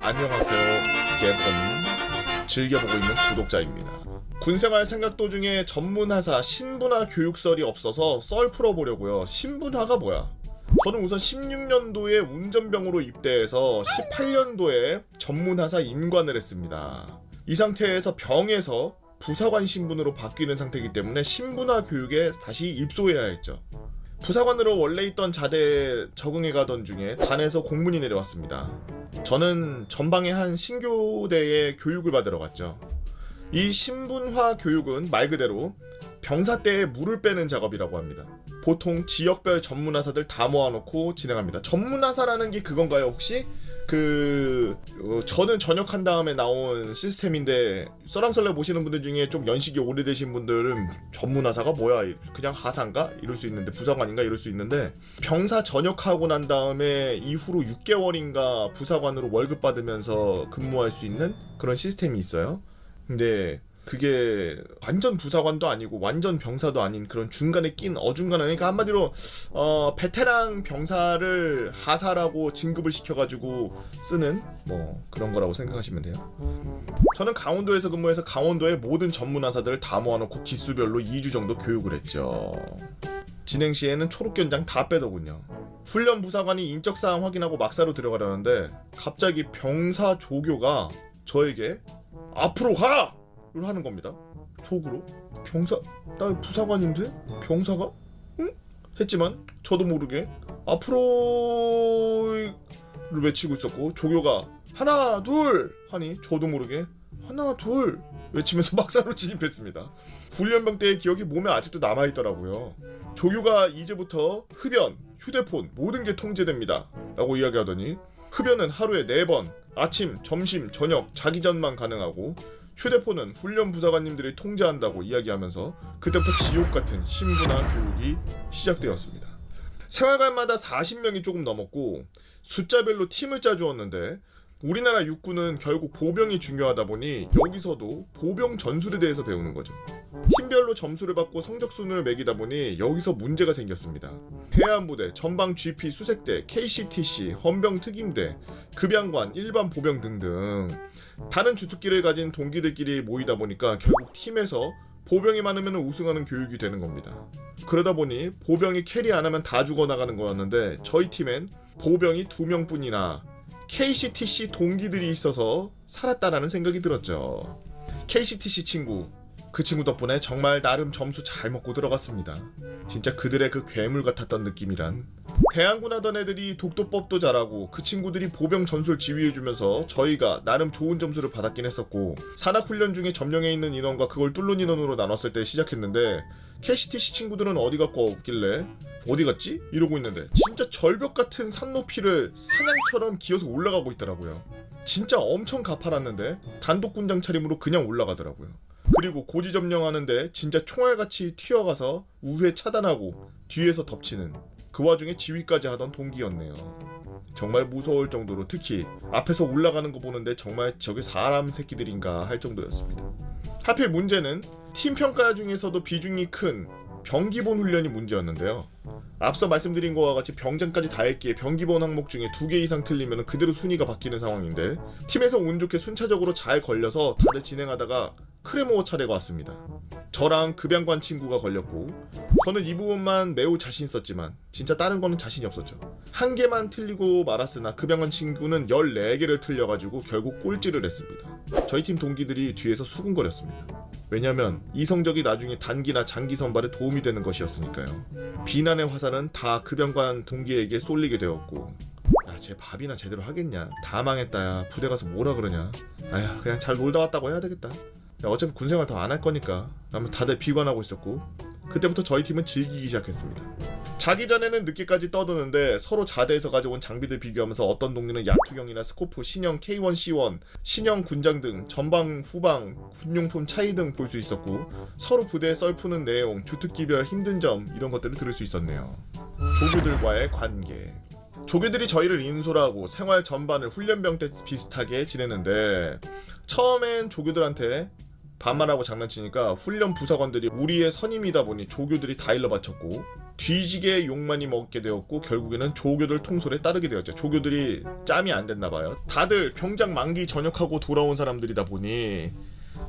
안녕하세요. 개본 즐겨보고 있는 구독자입니다. 군생활 생각 도중에 전문하사 신분화 교육설이 없어서 썰 풀어보려고요. 신분화가 뭐야? 저는 우선 16년도에 운전병으로 입대해서 18년도에 전문하사 임관을 했습니다. 이 상태에서 병에서 부사관 신분으로 바뀌는 상태이기 때문에 신분화 교육에 다시 입소해야 했죠. 부사관으로 원래 있던 자대에 적응해 가던 중에 단에서 공문이 내려왔습니다. 저는 전방의 한 신교대에 교육을 받으러 갔죠. 이 신분화 교육은 말 그대로 병사대에 물을 빼는 작업이라고 합니다. 보통 지역별 전문하사들 다 모아놓고 진행합니다. 전문하사라는 게 그건가요 혹시? 저는 전역한 다음에 나온 시스템인데 썰랑썰레 보시는 분들 중에 좀 연식이 오래되신 분들은 전문하사가 뭐야? 그냥 하사인가? 이럴 수 있는데 부사관인가? 이럴 수 있는데 병사 전역하고 난 다음에 이후로 6개월인가 부사관으로 월급 받으면서 근무할 수 있는 그런 시스템이 있어요. 근데 그게 완전 부사관도 아니고 완전 병사도 아닌 그런 중간에 낀 어중간한, 그러니까 한마디로 베테랑 병사를 하사라고 진급을 시켜가지고 쓰는 뭐 그런 거라고 생각하시면 돼요. 저는 강원도에서 근무해서 강원도의 모든 전문하사들을 다 모아놓고 기수별로 2주 정도 교육을 했죠. 진행 시에는 초록견장 다 빼더군요. 훈련 부사관이 인적사항 확인하고 막사로 들어가려는데 갑자기 병사 조교가 저에게 앞으로 가! 를 하는 겁니다. 속으로 병사, 나 부사관인데? 병사가? 응? 했지만 저도 모르게 앞으로를 외치고 있었고 조교가 하나 둘 하니 저도 모르게 하나 둘 외치면서 막사로 진입했습니다. 훈련병 때의 기억이 몸에 아직도 남아있더라고요. 조교가 이제부터 흡연, 휴대폰 모든 게 통제됩니다 라고 이야기하더니 흡연은 하루에 4번 아침, 점심, 저녁, 자기 전만 가능하고 휴대폰은 훈련 부사관님들이 통제한다고 이야기하면서 그때부터 지옥같은 신분화 교육이 시작되었습니다. 생활관마다 40명이 조금 넘었고 숫자별로 팀을 짜주었는데 우리나라 육군은 결국 보병이 중요하다 보니 여기서도 보병 전술에 대해서 배우는 거죠. 팀별로 점수를 받고 성적순을 매기다 보니 여기서 문제가 생겼습니다. 해안부대, 전방 GP 수색대, KCTC, 헌병 특임대, 급양관, 일반 보병 등등 다른 주특기를 가진 동기들끼리 모이다 보니까 결국 팀에서 보병이 많으면 우승하는 교육이 되는 겁니다. 그러다 보니 보병이 캐리 안 하면 다 죽어나가는 거였는데 저희 팀엔 보병이 2명뿐이나 KCTC 동기들이 있어서 살았다라는 생각이 들었죠. KCTC 친구, 그 친구 덕분에 정말 나름 점수 잘 먹고 들어갔습니다. 진짜 그들의 그 괴물 같았던 느낌이란. 대항군 하던 애들이 독도법도 잘하고 그 친구들이 보병 전술 지휘해주면서 저희가 나름 좋은 점수를 받았긴 했었고 산악훈련 중에 점령해 있는 인원과 그걸 뚫는 인원으로 나눴을 때 시작했는데 KCTC 친구들은 어디 갔고 없길래 어디 갔지? 이러고 있는데 진짜 절벽 같은 산 높이를 사냥처럼 기어서 올라가고 있더라고요. 진짜 엄청 가파랐는데 단독군장 차림으로 그냥 올라가더라고요. 그리고 고지 점령하는데 진짜 총알같이 튀어가서 우회 차단하고 뒤에서 덮치는 그 와중에 지휘까지 하던 동기였네요. 정말 무서울 정도로 특히 앞에서 올라가는 거 보는데 정말 저게 사람 새끼들인가 할 정도였습니다. 하필 문제는 팀 평가 중에서도 비중이 큰 병기본 훈련이 문제였는데요. 앞서 말씀드린 것과 같이 병장까지 다 했기에 병기본 항목 중에 2개 이상 틀리면 그대로 순위가 바뀌는 상황인데 팀에서 운 좋게 순차적으로 잘 걸려서 다들 진행하다가 크레모어 차례가 왔습니다. 저랑 급양관 친구가 걸렸고 저는 이 부분만 매우 자신 있었지만 진짜 다른 거는 자신이 없었죠. 한 개만 틀리고 말았으나 급양관 친구는 14개를 틀려가지고 결국 꼴찌를 했습니다. 저희 팀 동기들이 뒤에서 수군거렸습니다. 왜냐면 이 성적이 나중에 단기나 장기 선발에 도움이 되는 것이었으니까요. 비난의 화살은 다 급양관 동기에게 쏠리게 되었고 야, 쟤 밥이나 제대로 하겠냐? 다 망했다. 야, 부대 가서 뭐라 그러냐? 아휴, 그냥 잘 놀다 왔다고 해야 되겠다. 야, 어차피 군생활 더 안 할 거니까. 라면 다들 비관하고 있었고 그때부터 저희 팀은 즐기기 시작했습니다. 자기 전에는 늦게까지 떠드는데 서로 자대에서 가져온 장비들 비교하면서 어떤 동료는 야투경이나 스코프, 신형 K1C1, 신형 군장 등 전방, 후방, 군용품 차이 등 볼 수 있었고 서로 부대에 썰푸는 내용, 주특기별 힘든 점 이런 것들을 들을 수 있었네요. 조교들과의 관계. 조교들이 저희를 인솔하고 생활 전반을 훈련병 때 비슷하게 지내는데 처음엔 조교들한테 반말하고 장난치니까 훈련 부사관들이 우리의 선임이다 보니 조교들이 다 일러 바쳤고 뒤지게 욕 많이 먹게 되었고 결국에는 조교들 통솔에 따르게 되었죠. 조교들이 짬이 안 됐나 봐요. 다들 병장 만기 전역하고 돌아온 사람들이다 보니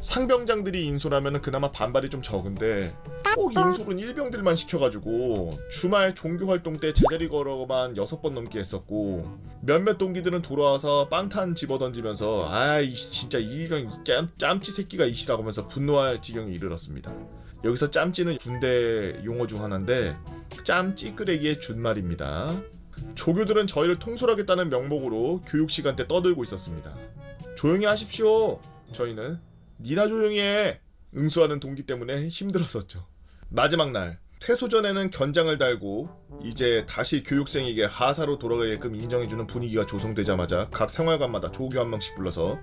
상병장들이 인솔하면 그나마 반발이 좀 적은데 꼭 인솔은 일병들만 시켜가지고 주말 종교활동 때 제자리 걸어만 6번 넘게 했었고 몇몇 동기들은 돌아와서 빵탄 집어던지면서 아이 진짜 이 일병 짬찌 새끼가 이시라고 하면서 분노할 지경에 이르렀습니다. 여기서 짬찌는 군대 용어 중 하나인데 짬찌끄레기의 준말입니다. 조교들은 저희를 통솔하겠다는 명목으로 교육시간 때 떠들고 있었습니다. 조용히 하십시오. 저희는 니나 조용히 해 응수하는 동기 때문에 힘들었었죠. 마지막 날 퇴소 전에는 견장을 달고 이제 다시 교육생에게 하사로 돌아가게끔 인정해주는 분위기가 조성되자마자 각 생활관마다 조교 한 명씩 불러서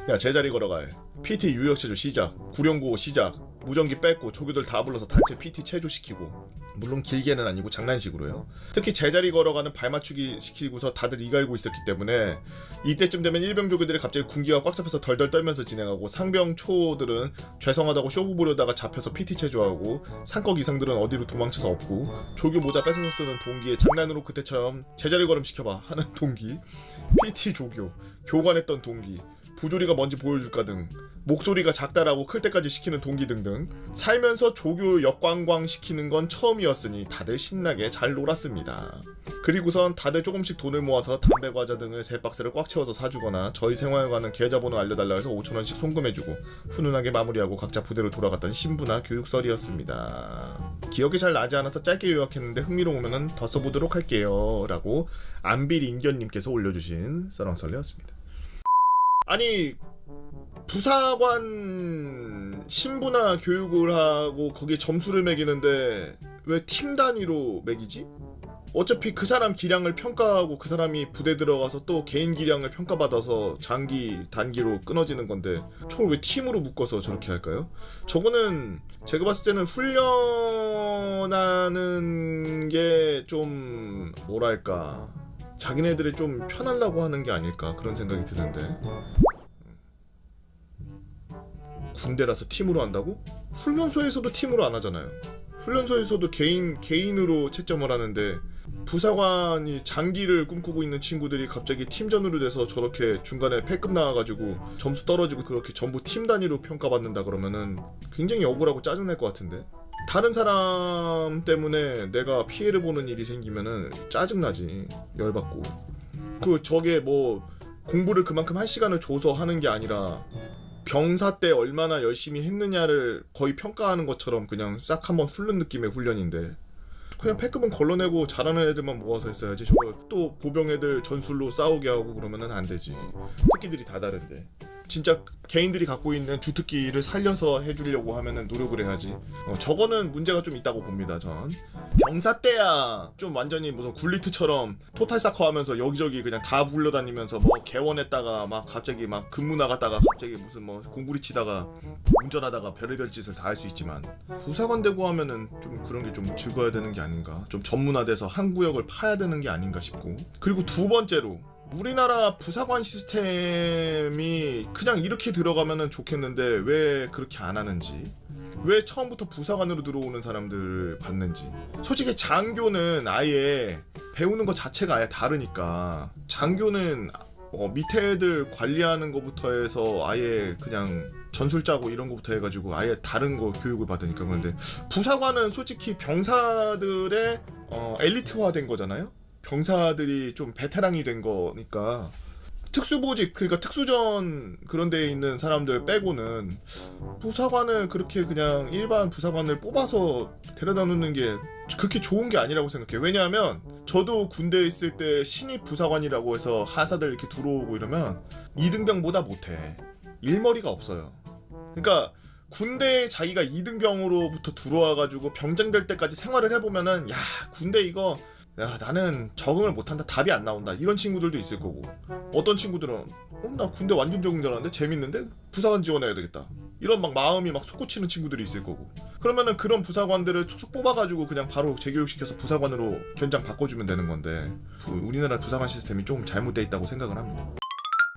야 제자리 걸어갈 PT 유역체조 시작 구령고 시작 무전기 뺏고 조교들 다 불러서 단체 PT 체조시키고 물론 길게는 아니고 장난식으로요. 특히 제자리 걸어가는 발맞추기 시키고서 다들 이갈고 있었기 때문에 이때쯤 되면 일병 조교들이 갑자기 군기가 꽉 잡혀서 덜덜 떨면서 진행하고 상병 초들은 죄송하다고 쇼부 보려다가 잡혀서 PT 체조하고 상꺽 이상들은 어디로 도망쳐서 없고 조교 모자 뺏어서 쓰는 동기의 장난으로 그때처럼 제자리 걸음 시켜봐 하는 동기 PT 조교 교관했던 동기 부조리가 뭔지 보여줄까 등 목소리가 작다라고 클 때까지 시키는 동기 등등 살면서 조교 역광광 시키는 건 처음이었으니 다들 신나게 잘 놀았습니다. 그리고선 다들 조금씩 돈을 모아서 담배 과자 등을 3박스를 꽉 채워서 사주거나 저희 생활관은 계좌번호 알려달라 해서 5,000원씩 송금해주고 훈훈하게 마무리하고 각자 부대로 돌아갔던 신부나 교육설이었습니다. 기억이 잘 나지 않아서 짧게 요약했는데 흥미로우면 더 써보도록 할게요 라고 안빌인견님께서 올려주신 썰렁설이었습니다. 아니 부사관 신부나 교육을 하고 거기에 점수를 매기는데 왜 팀 단위로 매기지? 어차피 그 사람 기량을 평가하고 그 사람이 부대 들어가서 또 개인 기량을 평가받아서 장기 단기로 끊어지는 건데 저걸 왜 팀으로 묶어서 저렇게 할까요? 저거는 제가 봤을 때는 훈련하는 게 좀 뭐랄까 자기네들이 좀 편하려고 하는 게 아닐까 그런 생각이 드는데 군대라서 팀으로 한다고? 훈련소에서도 팀으로 안 하잖아요. 훈련소에서도 개인으로 채점을 하는데 부사관이 장기를 꿈꾸고 있는 친구들이 갑자기 팀전으로 돼서 저렇게 중간에 패급 나와가지고 점수 떨어지고 그렇게 전부 팀 단위로 평가받는다 그러면은 굉장히 억울하고 짜증날 것 같은데 다른 사람 때문에 내가 피해를 보는 일이 생기면은 짜증나지 열받고 저게 뭐 공부를 그만큼 할 시간을 줘서 하는 게 아니라 병사 때 얼마나 열심히 했느냐를 거의 평가하는 것처럼 그냥 싹 한번 훑는 느낌의 훈련인데 그냥 패급은 걸러내고 잘하는 애들만 모아서 했어야지 저걸 또 보병 애들 전술로 싸우게 하고 그러면은 안 되지. 특기들이 다 다른데 진짜 개인들이 갖고 있는 주특기를 살려서 해주려고 하면은 노력을 해야지. 저거는 문제가 좀 있다고 봅니다. 전 병사 때야 좀 완전히 무슨 굴리트처럼 토탈사커 하면서 여기저기 그냥 다 불러다니면서 뭐 개원했다가 막 갑자기 막 근무 나갔다가 갑자기 무슨 뭐 공구리 치다가 운전하다가 별의별 짓을 다 할 수 있지만 부사관 되고 하면은 좀 그런 게 좀 즐거워야 되는 게 아닌가, 좀 전문화돼서 한 구역을 파야 되는 게 아닌가 싶고. 그리고 두 번째로 우리나라 부사관 시스템이 그냥 이렇게 들어가면은 좋겠는데 왜 그렇게 안 하는지, 왜 처음부터 부사관으로 들어오는 사람들을 받는지. 솔직히 장교는 아예 배우는 것 자체가 아예 다르니까 장교는 밑에 애들 관리하는 것부터 해서 아예 그냥 전술 짜고 이런 것부터 해가지고 아예 다른 거 교육을 받으니까. 그런데 부사관은 솔직히 병사들의 엘리트화된 거잖아요. 병사들이 좀 베테랑이 된 거니까 특수보직, 그러니까 특수전 그런 데에 있는 사람들 빼고는 부사관을 그렇게 그냥 일반 부사관을 뽑아서 데려다 놓는 게 그렇게 좋은 게 아니라고 생각해요. 왜냐하면 저도 군대에 있을 때 신입 부사관이라고 해서 하사들 이렇게 들어오고 이러면 이등병보다 못해. 일머리가 없어요. 그러니까 군대에 자기가 이등병으로부터 들어와가지고 병장 될 때까지 생활을 해보면은 야 군대 이거 야 나는 적응을 못한다, 답이 안 나온다, 이런 친구들도 있을 거고, 어떤 친구들은 나 군대 완전 적응 잘하는데 재밌는데 부사관 지원해야 되겠다, 이런 막 마음이 막 솟구치는 친구들이 있을 거고. 그러면은 그런 부사관들을 툭툭 뽑아가지고 그냥 바로 재교육시켜서 부사관으로 견장 바꿔주면 되는 건데 우리나라 부사관 시스템이 좀 잘못돼 있다고 생각을 합니다.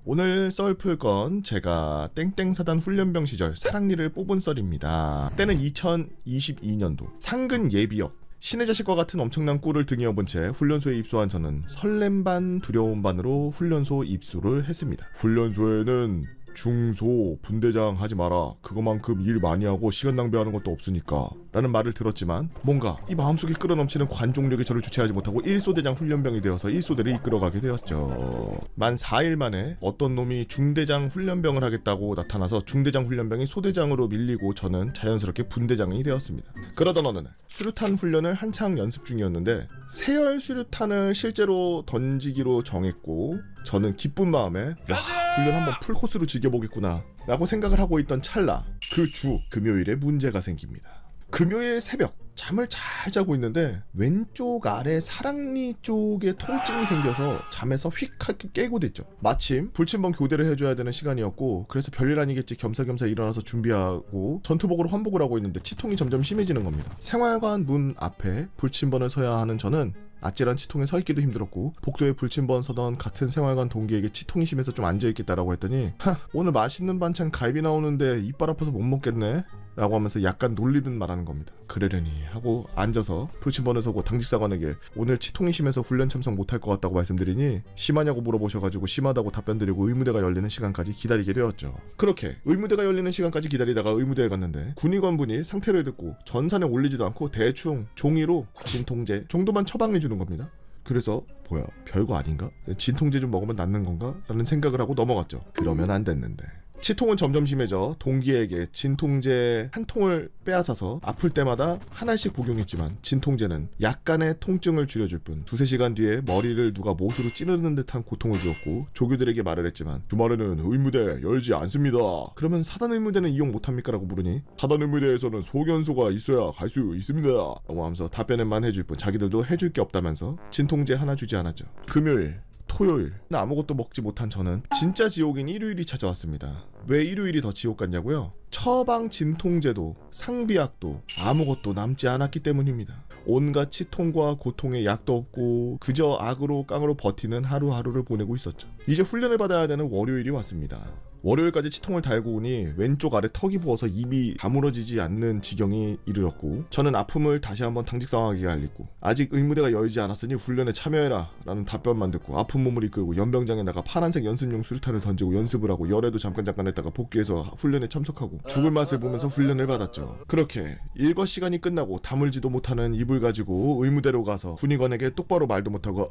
오늘 썰 풀 건 제가 땡땡사단 훈련병 시절 사랑니를 뽑은 썰입니다. 때는 2022년도 상근 예비역. 신의 자식과 같은 엄청난 꿀을 등에 업은 채 훈련소에 입소한 저는 설렘 반 두려움 반으로 훈련소 입소를 했습니다. 훈련소에는 중소 분대장 하지 마라, 그거만큼 일 많이 하고 시간 낭비하는 것도 없으니까 라는 말을 들었지만 뭔가 이 마음속에 끌어넘치는 관종력이 저를 주체하지 못하고 1소대장 훈련병이 되어서 1소대를 이끌어가게 되었죠. 만 4일 만에 어떤 놈이 중대장 훈련병을 하겠다고 나타나서 중대장 훈련병이 소대장으로 밀리고 저는 자연스럽게 분대장이 되었습니다. 그러던 어느 날 수류탄 훈련을 한창 연습 중이었는데 세열 수류탄을 실제로 던지기로 정했고 저는 기쁜 마음에 와, 훈련 한번 풀코스로 즐겨보겠구나 라고 생각을 하고 있던 찰나 그 주 금요일에 문제가 생깁니다. 금요일 새벽 잠을 잘 자고 있는데 왼쪽 아래 사랑니 쪽에 통증이 생겨서 잠에서 휙 하게 깨고 됐죠. 마침 불침번 교대를 해줘야 되는 시간이었고 그래서 별일 아니겠지 겸사겸사 일어나서 준비하고 전투복으로 환복을 하고 있는데 치통이 점점 심해지는 겁니다. 생활관 문 앞에 불침번을 서야 하는 저는 아찔한 치통에 서 있기도 힘들었고 복도에 불침번 서던 같은 생활관 동기에게 치통이 심해서 좀 앉아있겠다라고 했더니 오늘 맛있는 반찬 갈비 나오는데 이빨 아파서 못 먹겠네 라고 하면서 약간 놀리듯 말하는 겁니다. 그러려니 하고 앉아서 불침번을 서고 당직사관에게 오늘 치통이 심해서 훈련 참석 못할 것 같다고 말씀드리니 심하냐고 물어보셔가지고 심하다고 답변드리고 의무대가 열리는 시간까지 기다리게 되었죠. 그렇게 의무대가 열리는 시간까지 기다리다가 의무대에 갔는데 군의관분이 상태를 듣고 전산에 올리지도 않고 대충 종이로 진통제 정도만 처방해 주는 겁니다. 그래서 뭐야 별거 아닌가? 진통제 좀 먹으면 낫는 건가? 라는 생각을 하고 넘어갔죠. 그러면 안 됐는데 치통은 점점 심해져 동기에게 진통제 한 통을 빼앗아서 아플 때마다 하나씩 복용했지만 진통제는 약간의 통증을 줄여줄 뿐 두세 시간 뒤에 머리를 누가 못으로 찌르는 듯한 고통을 주었고 조교들에게 말을 했지만 주말에는 의무대 열지 않습니다. 그러면 사단 의무대는 이용 못합니까? 라고 물으니 사단 의무대에서는 소견소가 있어야 갈 수 있습니다 라고 하면서 답변만 해줄 뿐 자기들도 해줄 게 없다면서 진통제 하나 주지 않았죠. 금요일 토요일 아무것도 먹지 못한 저는 진짜 지옥인 일요일이 찾아왔습니다. 왜 일요일이 더 지옥 같냐고요? 처방 진통제도 상비약도 아무것도 남지 않았기 때문입니다. 온갖 치통과 고통에 약도 없고 그저 악으로 깡으로 버티는 하루하루를 보내고 있었죠. 이제 훈련을 받아야 되는 월요일이 왔습니다. 월요일까지 치통을 달고 오니 왼쪽 아래 턱이 부어서 입이 다물어지지 않는 지경이 이르렀고 저는 아픔을 다시 한번 당직상황에게 알리고 아직 의무대가 열지 않았으니 훈련에 참여해라 라는 답변만 듣고 아픈 몸을 이끌고 연병장에 나가 파란색 연습용 수류탄을 던지고 연습을 하고 열애도 잠깐 했다가 복귀해서 훈련에 참석하고 죽을 맛을 보면서 훈련을 받았죠. 그렇게 일과 시간이 끝나고 다물지도 못하는 입을 가지고 의무대로 가서 군의관에게 똑바로 말도 못하고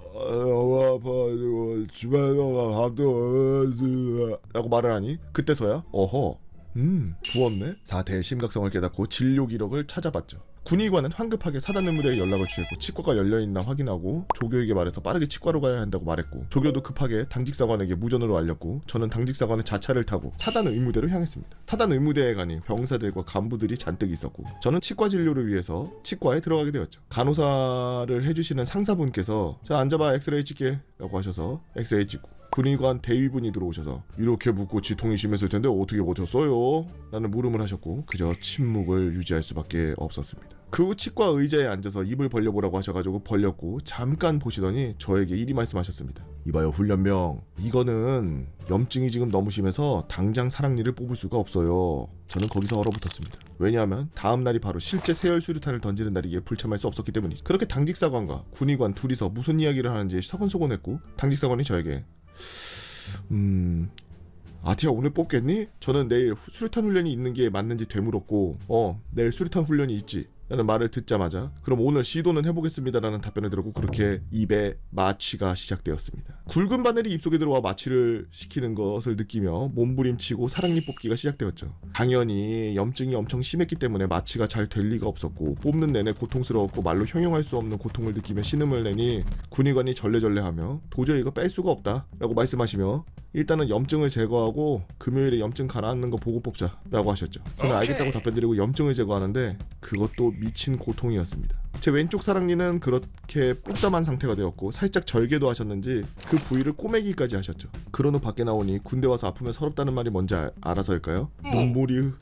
라고 말을 하니 그때서야 어허 부었네? 사태의 심각성을 깨닫고 진료 기록을 찾아봤죠. 군의관은 황급하게 사단 의무대에 연락을 취했고 치과가 열려있나 확인하고 조교에게 말해서 빠르게 치과로 가야 한다고 말했고 조교도 급하게 당직사관에게 무전으로 알렸고 저는 당직사관의 자차를 타고 사단 의무대로 향했습니다. 사단 의무대에 가니 병사들과 간부들이 잔뜩 있었고 저는 치과 진료를 위해서 치과에 들어가게 되었죠. 간호사를 해주시는 상사분께서 자 앉아봐 엑스레이 찍게 라고 하셔서 엑스레이 찍고 군의관 대위분이 들어오셔서 이렇게 붓고 지통이 심했을 텐데 어떻게 버텼어요? 라는 물음을 하셨고 그저 침묵을 유지할 수밖에 없었습니다. 그 후 치과 의자에 앉아서 입을 벌려보라고 하셔가지고 벌렸고 잠깐 보시더니 저에게 이리 말씀하셨습니다. 이봐요 훈련병, 이거는 염증이 지금 너무 심해서 당장 사랑니를 뽑을 수가 없어요. 저는 거기서 얼어붙었습니다. 왜냐하면 다음 날이 바로 실제 세열 수류탄을 던지는 날이기에 불참할 수 없었기 때문이죠. 그렇게 당직사관과 군의관 둘이서 무슨 이야기를 하는지 서곤서곤했고 당직사관이 저에게 아티야 오늘 뽑겠니? 저는 내일 수류탄 훈련이 있는 게 맞는지 되물었고 내일 수류탄 훈련이 있지 라는 말을 듣자마자 그럼 오늘 시도는 해보겠습니다 라는 답변을 들었고 그렇게 입에 마취가 시작되었습니다. 굵은 바늘이 입속에 들어와 마취를 시키는 것을 느끼며 몸부림치고 사랑니 뽑기가 시작되었죠. 당연히 염증이 엄청 심했기 때문에 마취가 잘 될 리가 없었고 뽑는 내내 고통스러웠고 말로 형용할 수 없는 고통을 느끼며 신음을 내니 군의관이 절레절레하며 도저히 이거 뺄 수가 없다 라고 말씀하시며 일단은 염증을 제거하고 금요일에 염증 가라앉는 거 보고 뽑자 라고 하셨죠. 저는 알겠다고 답변드리고 염증을 제거하는데 그것도 미친 고통이었습니다. 제 왼쪽 사랑니는 그렇게 뽑담한 상태가 되었고 살짝 절개도 하셨는지 그 부위를 꼬매기까지 하셨죠. 그런 후 밖에 나오니 군대 와서 아프면 서럽다는 말이 뭔지 알아서일까요? 눈물이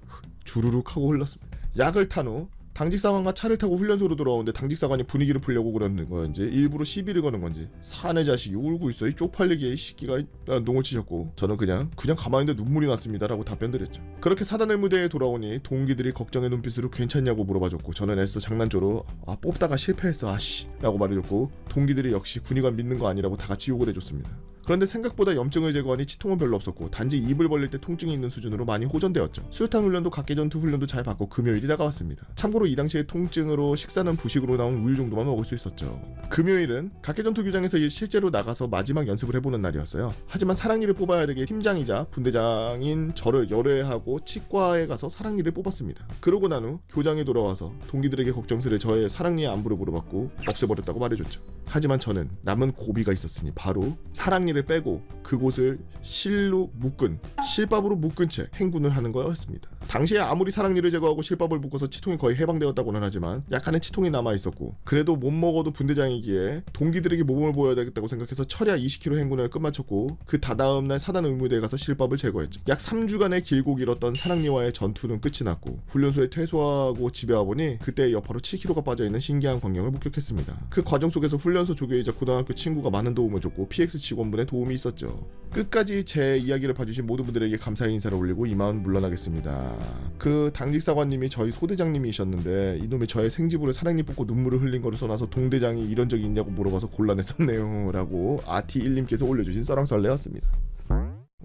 주르륵 하고 흘렀습니다. 약을 탄 후 당직사관과 차를 타고 훈련소로 돌아오는데 당직사관이 분위기를 풀려고 그러는 건지 일부러 시비를 거는 건지 사내 자식이 울고 있어 이 쪽팔리게 이 새끼가 농을 치셨고 저는 그냥 가만히 있는데 눈물이 났습니다라고 답변드렸죠. 그렇게 사단을 무대에 돌아오니 동기들이 걱정의 눈빛으로 괜찮냐고 물어봐줬고 저는 애써 장난조로 뽑다가 실패했어 아씨 라고 말해줬고 동기들이 역시 군의관 믿는 거 아니라고 다 같이 욕을 해줬습니다. 그런데 생각보다 염증을 제거하니 치통은 별로 없었고 단지 입을 벌릴 때 통증이 있는 수준으로 많이 호전되었죠. 수류탄 훈련도 각개전투 훈련도 잘 받고 금요일이 다가왔습니다. 참고로 이 당시에 통증으로 식사는 부식으로 나온 우유 정도만 먹을 수 있었죠. 금요일은 각개전투 규장에서 실제로 나가서 마지막 연습을 해보는 날이었어요. 하지만 사랑니를 뽑아야 되게 팀장이자 분대장인 저를 열애하고 치과에 가서 사랑니를 뽑았습니다. 그러고 난 후 교장에 돌아와서 동기들에게 걱정스레 저의 사랑니의 안부를 물어봤고 없애버렸다고 말해줬죠. 하지만 저는 남은 고비가 있었으니 바로 사랑니를 빼고 그곳을 실밥으로 묶은 채 행군을 하는 거였습니다. 당시에 아무리 사랑니를 제거하고 실밥을 묶어서 치통이 거의 해방되었다고는 하지만 약간의 치통이 남아있었고 그래도 못 먹어도 분대장이기에 동기들에게 모범을 보여야 되겠다고 생각해서 철야 20km 행군을 끝마쳤고 그 다다음날 사단 의무대에 가서 실밥을 제거했죠. 약 3주간의 길고 길었던 사랑니와의 전투는 끝이 났고 훈련소에 퇴소하고 집에 와보니 그때 여파로 7kg가 빠져있는 신기한 광경을 목격했습니다. 그 과정 속에서 훈련소 조교이자 고등학교 친구가 많은 도움을 줬고 PX 직원분의 도움이 있었죠. 끝까지 제 이야기를 봐주신 모든 분들에게 감사의 인사를 올리고 이만 물러나겠습니다. 그 당직사관님이 저희 소대장님이셨는데 이놈이 저의 생지부를 사랑니 뽑고 눈물을 흘린 거를 써놔서 동대장이 이런 적이 있냐고 물어봐서 곤란했었네요 라고 아티1님께서 올려주신 썰랑썰레였습니다.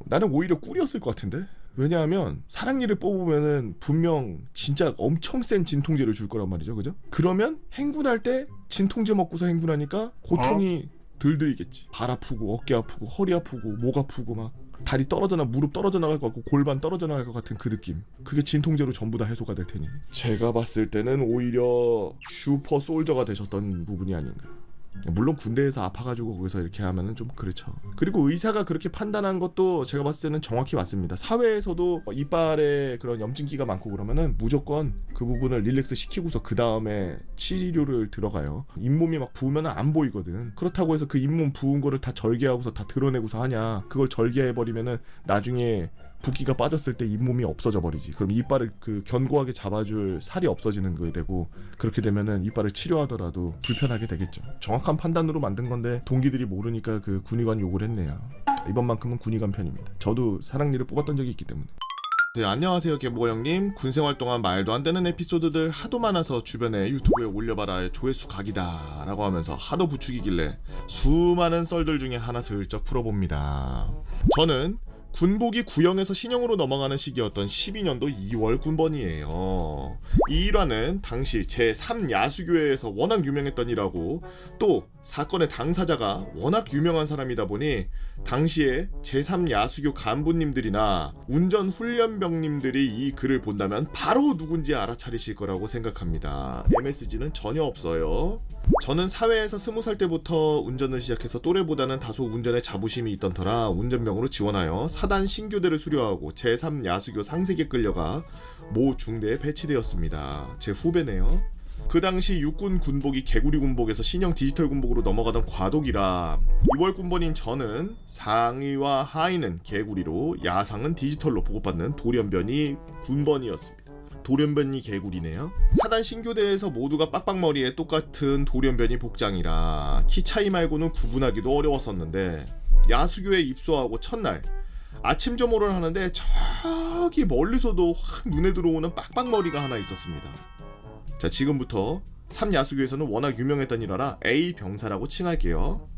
나는 오히려 꿀이었을 것 같은데? 왜냐하면 사랑니를 뽑으면은 분명 진짜 엄청 센 진통제를 줄 거란 말이죠, 그죠? 그러면 행군할 때 진통제 먹고서 행군하니까 고통이 덜 들겠지. 발 아프고 어깨 아프고 허리 아프고 목 아프고 막 다리 떨어져 무릎 떨어져 나갈 것 같고 골반 떨어져 나갈 것 같은 그 느낌. 그게 진통제로 전부 다 해소가 될 테니 제가 봤을 때는 오히려 슈퍼 솔저가 되셨던 부분이 아닌가. 물론 군대에서 아파가지고 거기서 이렇게 하면은 좀 그렇죠. 그리고 의사가 그렇게 판단한 것도 제가 봤을 때는 정확히 맞습니다. 사회에서도 이빨에 그런 염증기가 많고 그러면은 무조건 그 부분을 릴렉스 시키고서 그 다음에 치료를 들어가요. 잇몸이 막 부으면 안 보이거든. 그렇다고 해서 그 잇몸 부은 거를 다 절개하고서 다 드러내고서 하냐. 그걸 절개해버리면은 나중에 붓기가 빠졌을 때 잇몸이 없어져 버리지. 그럼 이빨을 그 견고하게 잡아줄 살이 없어지는 거에 되고 그렇게 되면은 이빨을 치료하더라도 불편하게 되겠죠. 정확한 판단으로 만든 건데 동기들이 모르니까 그 군의관 욕을 했네요. 이번만큼은 군의관 편입니다. 저도 사랑니를 뽑았던 적이 있기 때문에. 네, 안녕하세요 개보 형님. 군생활 동안 말도 안 되는 에피소드들 하도 많아서 주변에 유튜브에 올려봐라 조회수 각이다 라고 하면서 하도 부추기길래 수많은 썰들 중에 하나 슬쩍 풀어봅니다. 저는 군복이 구형에서 신형으로 넘어가는 시기였던 12년도 2월 군번이에요. 이 일화는 당시 제3야수교회에서 워낙 유명했던 일하고 또 사건의 당사자가 워낙 유명한 사람이다 보니 당시에 제3야수교 간부님들이나 운전훈련병님들이 이 글을 본다면 바로 누군지 알아차리실 거라고 생각합니다. MSG는 전혀 없어요. 저는 사회에서 20살 때부터 운전을 시작해서 또래보다는 다소 운전에 자부심이 있던 터라 운전병으로 지원하여 사단 신교대를 수료하고 제3야수교 상색에 끌려가 모 중대에 배치되었습니다. 제 후배네요. 그 당시 육군 군복이 개구리 군복에서 신형 디지털 군복으로 넘어가던 과도기라 2월 군번인 저는 상의와 하의는 개구리로 야상은 디지털로 보급받는 돌연변이 군번이었습니다. 돌연변이 개구리네요. 사단 신교대에서 모두가 빡빡머리에 똑같은 돌연변이 복장이라 키 차이 말고는 구분하기도 어려웠었는데 야수교에 입소하고 첫날 아침 점호를 하는데 저기 멀리서도 확 눈에 들어오는 빡빡머리가 하나 있었습니다. 자, 지금부터 3야수교에서는 워낙 유명했던 일화라 A 병사라고 칭할게요.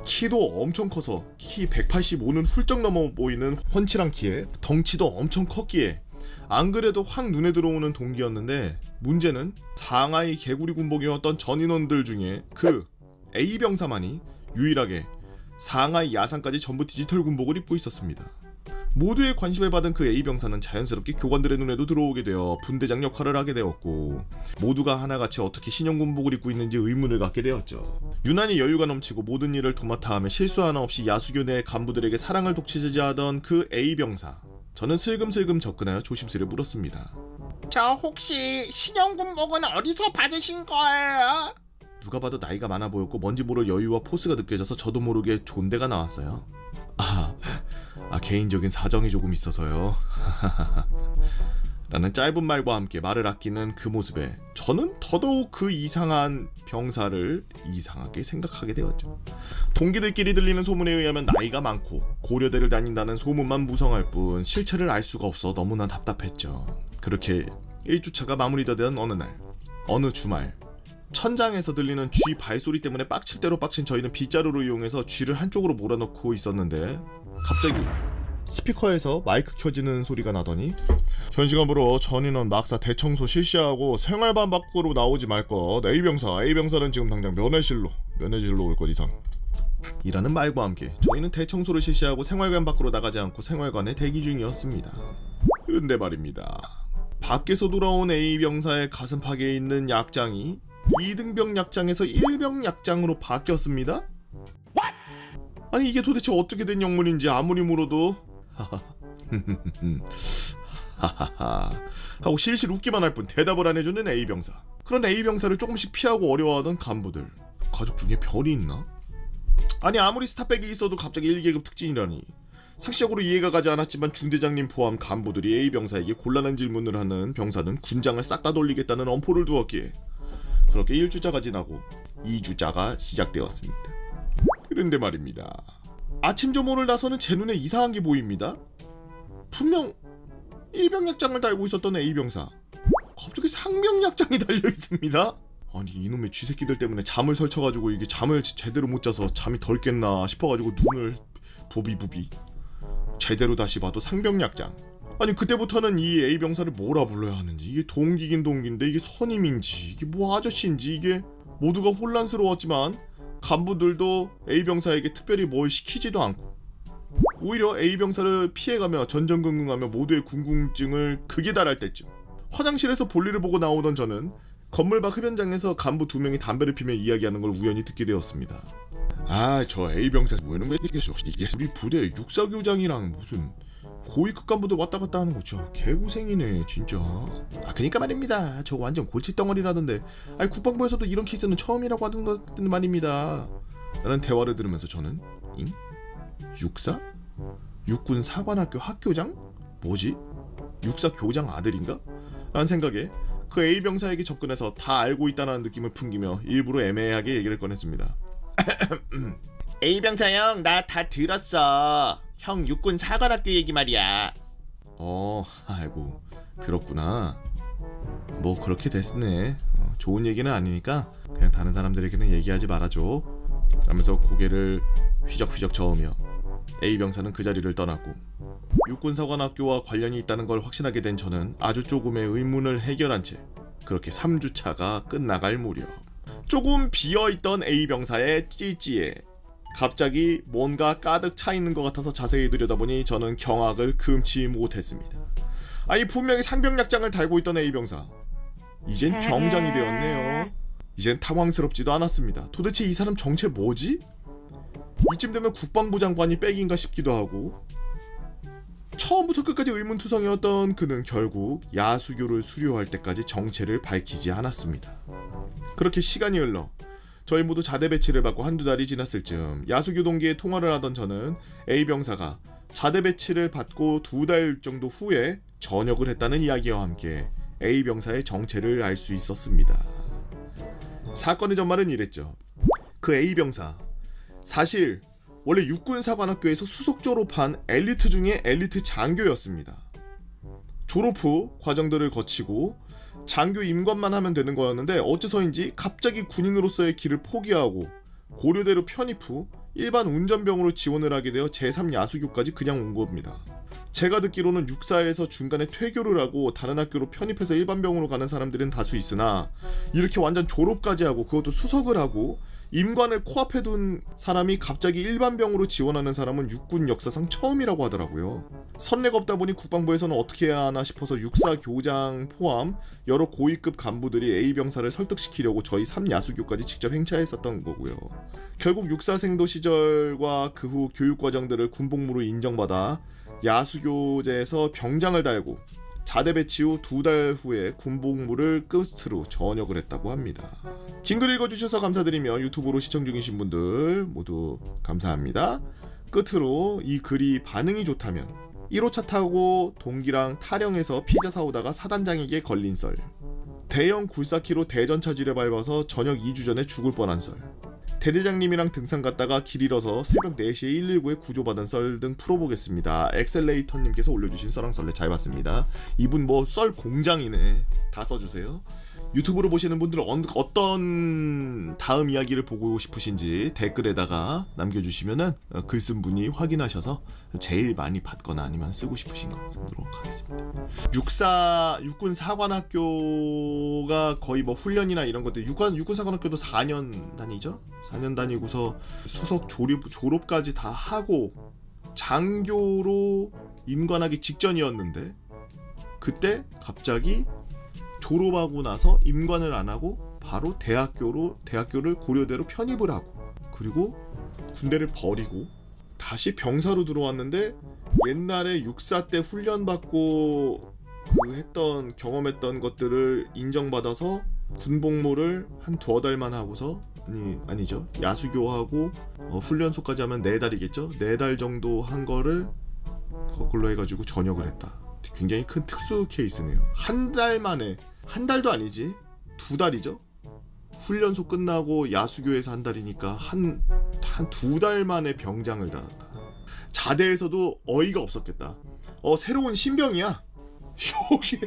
키도 엄청 커서 키 185는 훌쩍 넘어 보이는 훤칠한 키에 덩치도 엄청 컸기에 안 그래도 확 눈에 들어오는 동기였는데 문제는 상하이 개구리 군복이었던 전인원들 중에 그 A 병사만이 유일하게 상하이 야상까지 전부 디지털 군복을 입고 있었습니다. 모두의 관심을 받은 그 A 병사는 자연스럽게 교관들의 눈에도 들어오게 되어 분대장 역할을 하게 되었고 모두가 하나같이 어떻게 신형 군복을 입고 있는지 의문을 갖게 되었죠. 유난히 여유가 넘치고 모든 일을 도맡아 하며 실수 하나 없이 야수교 내 간부들에게 사랑을 독차지하던 그 A 병사. 저는 슬금슬금 접근하여 조심스레 물었습니다. 저 혹시 신형 군복은 어디서 받으신 거예요? 누가 봐도 나이가 많아 보였고 뭔지 모를 여유와 포스가 느껴져서 저도 모르게 존대가 나왔어요. 개인적인 사정이 조금 있어서요. 라는 짧은 말과 함께 말을 아끼는 그 모습에 저는 더더욱 그 이상한 병사를 이상하게 생각하게 되었죠. 동기들끼리 들리는 소문에 의하면 나이가 많고 고려대를 다닌다는 소문만 무성할 뿐 실체를 알 수가 없어 너무나 답답했죠. 그렇게 1주차가 마무리되던 어느 날, 어느 주말, 천장에서 들리는 쥐 발소리 때문에 빡칠 대로 빡친 저희는 빗자루를 이용해서 쥐를 한쪽으로 몰아넣고 있었는데 갑자기 스피커에서 마이크 켜지는 소리가 나더니 현 시간부로 전인원 낙사 대청소 실시하고 생활반 밖으로 나오지 말 것. A병사는 지금 당장 면회실로 올 것 이상 이라는 말과 함께 저희는 대청소를 실시하고 생활관 밖으로 나가지 않고 생활관에 대기 중이었습니다. 그런데 말입니다, 밖에서 돌아온 A병사의 가슴팍에 있는 약장이 2등병 약장에서 1병 약장으로 바뀌었습니다. 아니 이게 도대체 어떻게 된 영문인지 아무리 물어도 하고 실실 웃기만 할 뿐 대답을 안 해주는 A병사. 그런 A병사를 조금씩 피하고 어려워하던 간부들. 가족 중에 별이 있나? 아니 아무리 스타백이 있어도 갑자기 1계급 특진이라니. 상식적으로 이해가 가지 않았지만 중대장님 포함 간부들이 A병사에게 곤란한 질문을 하는 병사는 군장을 싹 다 돌리겠다는 엄포를 두었기에 그렇게 1주차가 지나고 2주차가 시작되었습니다. 그런데 말입니다, 아침 조모를 나서는 제 눈에 이상한 게 보입니다. 분명 1병 약장을 달고 있었던 A병사 갑자기 상병 약장이 달려 있습니다. 아니 이놈의 쥐새끼들 때문에 잠을 설쳐가지고 이게 잠을 제대로 못 자서 잠이 덜 깼나 싶어가지고 눈을 부비부비 제대로 다시 봐도 상병 약장. 아니 그때부터는 이 A병사를 뭐라 불러야 하는지, 이게 동기긴 동기인데 이게 선임인지 이게 뭐 아저씨인지 이게 모두가 혼란스러웠지만 간부들도 A병사에게 특별히 뭘 시키지도 않고 오히려 A병사를 피해가며 전전긍긍하며 모두의 궁금증을 극에 달할 때쯤 화장실에서 볼일을 보고 나오던 저는 건물 밖 흡연장에서 간부 2명이 담배를 피며 이야기하는 걸 우연히 듣게 되었습니다. 아, 저 A병사 뭐는 왜 이게 우리 부대 육사교장이랑 무슨 고위급 간부들 왔다 갔다 하는 거 진짜 개고생이네 진짜. 아 그니까 말입니다, 저 완전 골칫덩어리라던데. 아니 국방부에서도 이런 케이스는 처음이라고 하던 것 말입니다. 라는 대화를 들으면서 저는 육사? 육군 사관학교 학교장? 뭐지? 육사 교장 아들인가? 라는 생각에 그 A병사에게 접근해서 다 알고 있다는 느낌을 풍기며 일부러 애매하게 얘기를 꺼냈습니다. A병사 형, 나 다 들었어. 형 육군 사관학교 얘기 말이야. 아이고 들었구나. 뭐 그렇게 됐네. 좋은 얘기는 아니니까 그냥 다른 사람들에게는 얘기하지 말아줘. 라면서 고개를 휘적휘적 저으며 A병사는 그 자리를 떠났고 육군사관학교와 관련이 있다는 걸 확신하게 된 저는 아주 조금의 의문을 해결한 채 그렇게 3주차가 끝나갈 무렵 조금 비어있던 A병사의 찌찌에 갑자기 뭔가 가득 차있는 것 같아서 자세히 들여다보니 저는 경악을 금치 못했습니다. 아니 분명히 상병약장을 달고 있던 A병사 이젠 병장이 되었네요. 이젠 당황스럽지도 않았습니다. 도대체 이 사람 정체 뭐지? 이쯤 되면 국방부 장관이 백인가 싶기도 하고 처음부터 끝까지 의문투성이었던 그는 결국 야수교를 수료할 때까지 정체를 밝히지 않았습니다. 그렇게 시간이 흘러 저희 모두 자대 배치를 받고 한두 달이 지났을 즈음 야수교 동기에 통화를 하던 저는 A병사가 자대 배치를 받고 2달 정도 후에 전역을 했다는 이야기와 함께 A병사의 정체를 알 수 있었습니다. 사건의 전말은 이랬죠. 그 A병사 사실 원래 육군사관학교에서 수석 졸업한 엘리트 중에 엘리트 장교였습니다. 졸업 후 과정들을 거치고 장교 임관만 하면 되는 거였는데 어째서인지 갑자기 군인으로서의 길을 포기하고 고려대로 편입 후 일반 운전병으로 지원을 하게 되어 제3야수교까지 그냥 온 겁니다. 제가 듣기로는 육사에서 중간에 퇴교를 하고 다른 학교로 편입해서 일반병으로 가는 사람들은 다수 있으나 이렇게 완전 졸업까지 하고 그것도 수석을 하고 임관을 코앞에 둔 사람이 갑자기 일반병으로 지원하는 사람은 육군 역사상 처음이라고 하더라고요. 선례가 없다 보니 국방부에서는 어떻게 해야 하나 싶어서 육사 교장 포함 여러 고위급 간부들이 A병사를 설득시키려고 저희 3야수교까지 직접 행차했었던 거고요. 결국 육사생도 시절과 그 후 교육과정들을 군복무로 인정받아 야수교제에서 병장을 달고 자대 배치 후 2달 후에 군복무를 끝으로 전역을 했다고 합니다. 긴 글 읽어주셔서 감사드리며 유튜브로 시청 중이신 분들 모두 감사합니다. 끝으로 이 글이 반응이 좋다면 1호차 타고 동기랑 타령해서 피자 사오다가 사단장에게 걸린 썰. 대형 굴삭기로 대전차 지뢰 밟아서 저녁 2주 전에 죽을 뻔한 썰. 대대장님이랑 등산 갔다가 길 잃어서 새벽 4시에 119에 구조받은 썰 등 풀어보겠습니다. 엑셀레이터님께서 올려주신 썰랑썰레 잘 봤습니다. 이분 뭐 썰 공장이네. 다 써주세요. 유튜브로 보시는 분들은 어떤 다음 이야기를 보고 싶으신지 댓글에다가 남겨주시면은 글 쓴 분이 확인하셔서 제일 많이 받거나 아니면 쓰고 싶으신 거 쓰도록 하겠습니다. 육군 사관학교가 거의 뭐 훈련이나 이런 것들 육군 사관학교도 4년 다니죠? 4년 다니고서 수석 졸업까지 다 하고 장교로 임관하기 직전이었는데 그때 갑자기 졸업하고 나서 임관을 안 하고 바로 대학교를 고려대로 편입을 하고 그리고 군대를 버리고 다시 병사로 들어왔는데 옛날에 육사 때 훈련받고 경험했던 것들을 인정받아서 군복무를 한 2달만 하고서 아니죠 야수교하고 훈련소까지 하면 4달이겠죠 4달 정도 한 거를 거꾸로 해가지고 전역을 했다. 굉장히 큰 특수 케이스네요. 한 달 만에 한 달도 아니지 2달이죠. 훈련소 끝나고 야수교에서 한 달이니까 한 2달 만에 병장을 달았다. 자대에서도 어이가 없었겠다. 새로운 신병이야. 여기에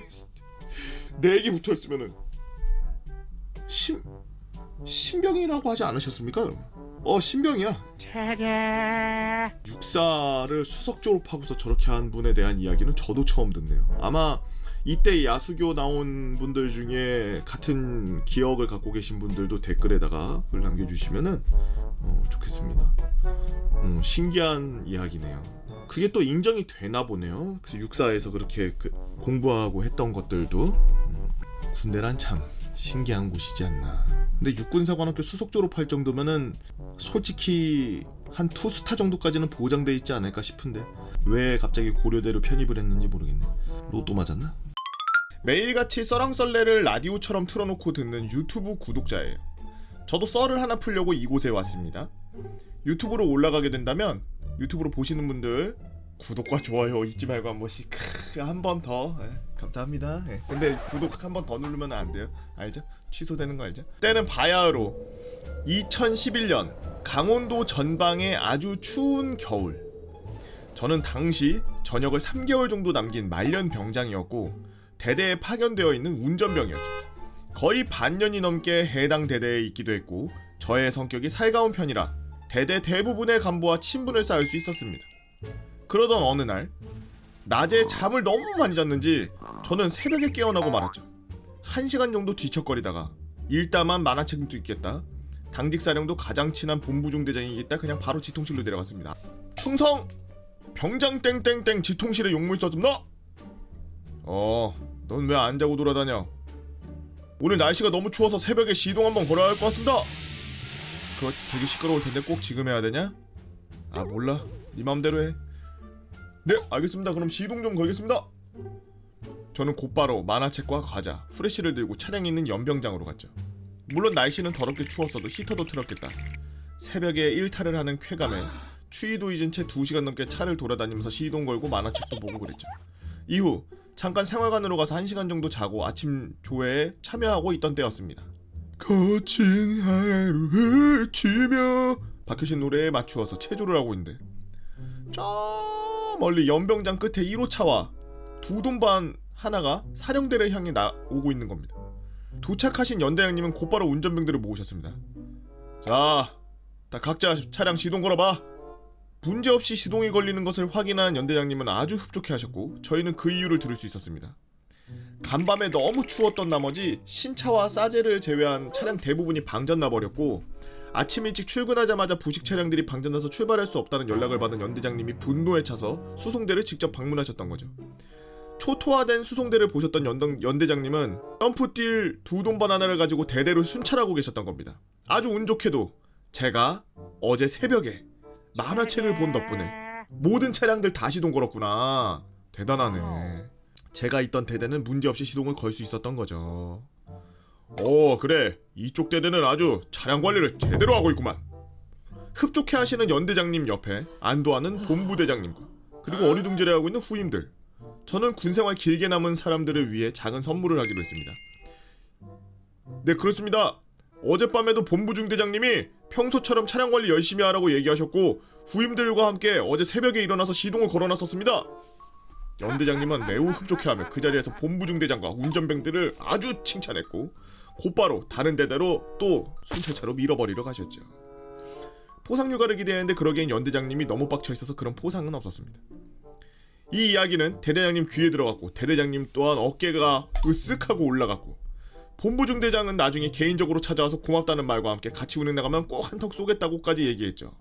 4개 붙어있으면은 신병이라고 하지 않으셨습니까 여러분? 신병이야. 육사를 수석 졸업하고서 저렇게 한 분에 대한 이야기는 저도 처음 듣네요. 아마 이때 야수교 나온 분들 중에 같은 기억을 갖고 계신 분들도 댓글에다가 글 남겨주시면은 좋겠습니다. 신기한 이야기네요. 그게 또 인정이 되나 보네요. 그래서 육사에서 그렇게 공부하고 했던 것들도 군대란 참 신기한 곳이지 않나. 근데 육군사관학교 수석 졸업할 정도면은 솔직히 한 투스타 정도까지는 보장돼 있지 않을까 싶은데 왜 갑자기 고려대로 편입을 했는지 모르겠네. 로또 맞았나? 매일같이 썰랑썰레를 라디오처럼 틀어놓고 듣는 유튜브 구독자예요. 저도 썰을 하나 풀려고 이곳에 왔습니다. 유튜브로 올라가게 된다면 유튜브로 보시는 분들 구독과 좋아요 잊지 말고 한 번씩 한 번 더 감사합니다. 근데 구독 한 번 더 누르면 안 돼요. 알죠? 취소되는 거 알죠? 때는 바야흐로 2011년 강원도 전방의 아주 추운 겨울. 저는 당시 전역을 3개월 정도 남긴 말년 병장이었고 대대에 파견되어 있는 운전병이었죠. 거의 반년이 넘게 해당 대대에 있기도 했고 저의 성격이 살가운 편이라 대대 대부분의 간부와 친분을 쌓을 수 있었습니다. 그러던 어느 날 낮에 잠을 너무 많이 잤는지 저는 새벽에 깨어나고 말았죠. 1시간 정도 뒤척거리다가 일담한 만화책임도 있겠다. 당직사령도 가장 친한 본부중대장이겠다. 그냥 바로 지통실로 내려갔습니다. 충성! 병장 땡땡땡 지통실에 용문서 좀 넣어! 넌 왜 안 자고 돌아다녀? 오늘 날씨가 너무 추워서 새벽에 시동 한번 걸어야 할 것 같습니다. 그거 되게 시끄러울 텐데 꼭 지금 해야 되냐? 아 몰라. 네 맘대로 해. 네 알겠습니다. 그럼 시동 좀 걸겠습니다. 저는 곧바로 만화책과 과자, 후레쉬를 들고 차량이 있는 연병장으로 갔죠. 물론 날씨는 더럽게 추웠어도 히터도 틀었겠다. 새벽에 일탈을 하는 쾌감에 추위도 잊은 채 2시간 넘게 차를 돌아다니면서 시동 걸고 만화책도 보고 그랬죠. 이후 잠깐 생활관으로 가서 1시간 정도 자고 아침 조회에 참여하고 있던 때였습니다. 거친 하루 헤치며 박효신 노래에 맞추어서 체조를 하고 있는데 저 멀리 연병장 끝에 1호차와 2돈 반 하나가 사령대를 향해 오고 있는 겁니다. 도착하신 연대장님은 곧바로 운전병들을 모으셨습니다. 자, 다 각자 차량 시동 걸어봐. 문제없이 시동이 걸리는 것을 확인한 연대장님은 아주 흡족해 하셨고 저희는 그 이유를 들을 수 있었습니다. 간밤에 너무 추웠던 나머지 신차와 싸제를 제외한 차량 대부분이 방전나버렸고 아침 일찍 출근하자마자 부식 차량들이 방전나서 출발할 수 없다는 연락을 받은 연대장님이 분노에 차서 수송대를 직접 방문하셨던 거죠. 초토화된 수송대를 보셨던 연대장님은 점프 뛸 2돈 반 하나를 가지고 대대로 순찰하고 계셨던 겁니다. 아주 운 좋게도 제가 어제 새벽에 만화책을 본 덕분에 모든 차량들 다 시동 걸었구나. 대단하네. 제가 있던 대대는 문제없이 시동을 걸 수 있었던 거죠. 그래. 이쪽 대대는 아주 차량 관리를 제대로 하고 있구만. 흡족해 하시는 연대장님 옆에 안도하는 본부대장님과 그리고 어리둥절해하고 있는 후임들. 저는 군생활 길게 남은 사람들을 위해 작은 선물을 하기로 했습니다. 네, 그렇습니다. 어젯밤에도 본부중대장님이 평소처럼 차량 관리 열심히 하라고 얘기하셨고 후임들과 함께 어제 새벽에 일어나서 시동을 걸어놨었습니다. 연대장님은 매우 흡족해하며 그 자리에서 본부중대장과 운전병들을 아주 칭찬했고 곧바로 다른 대대로 또 순찰차로 밀어버리러 가셨죠. 포상휴가를 기대했는데 그러기엔 연대장님이 너무 빡쳐있어서 그런 포상은 없었습니다. 이 이야기는 대대장님 귀에 들어갔고 대대장님 또한 어깨가 으쓱하고 올라갔고 본부중대장은 나중에 개인적으로 찾아와서 고맙다는 말과 함께 같이 운행 나가면 꼭 한턱 쏘겠다고까지 얘기했죠.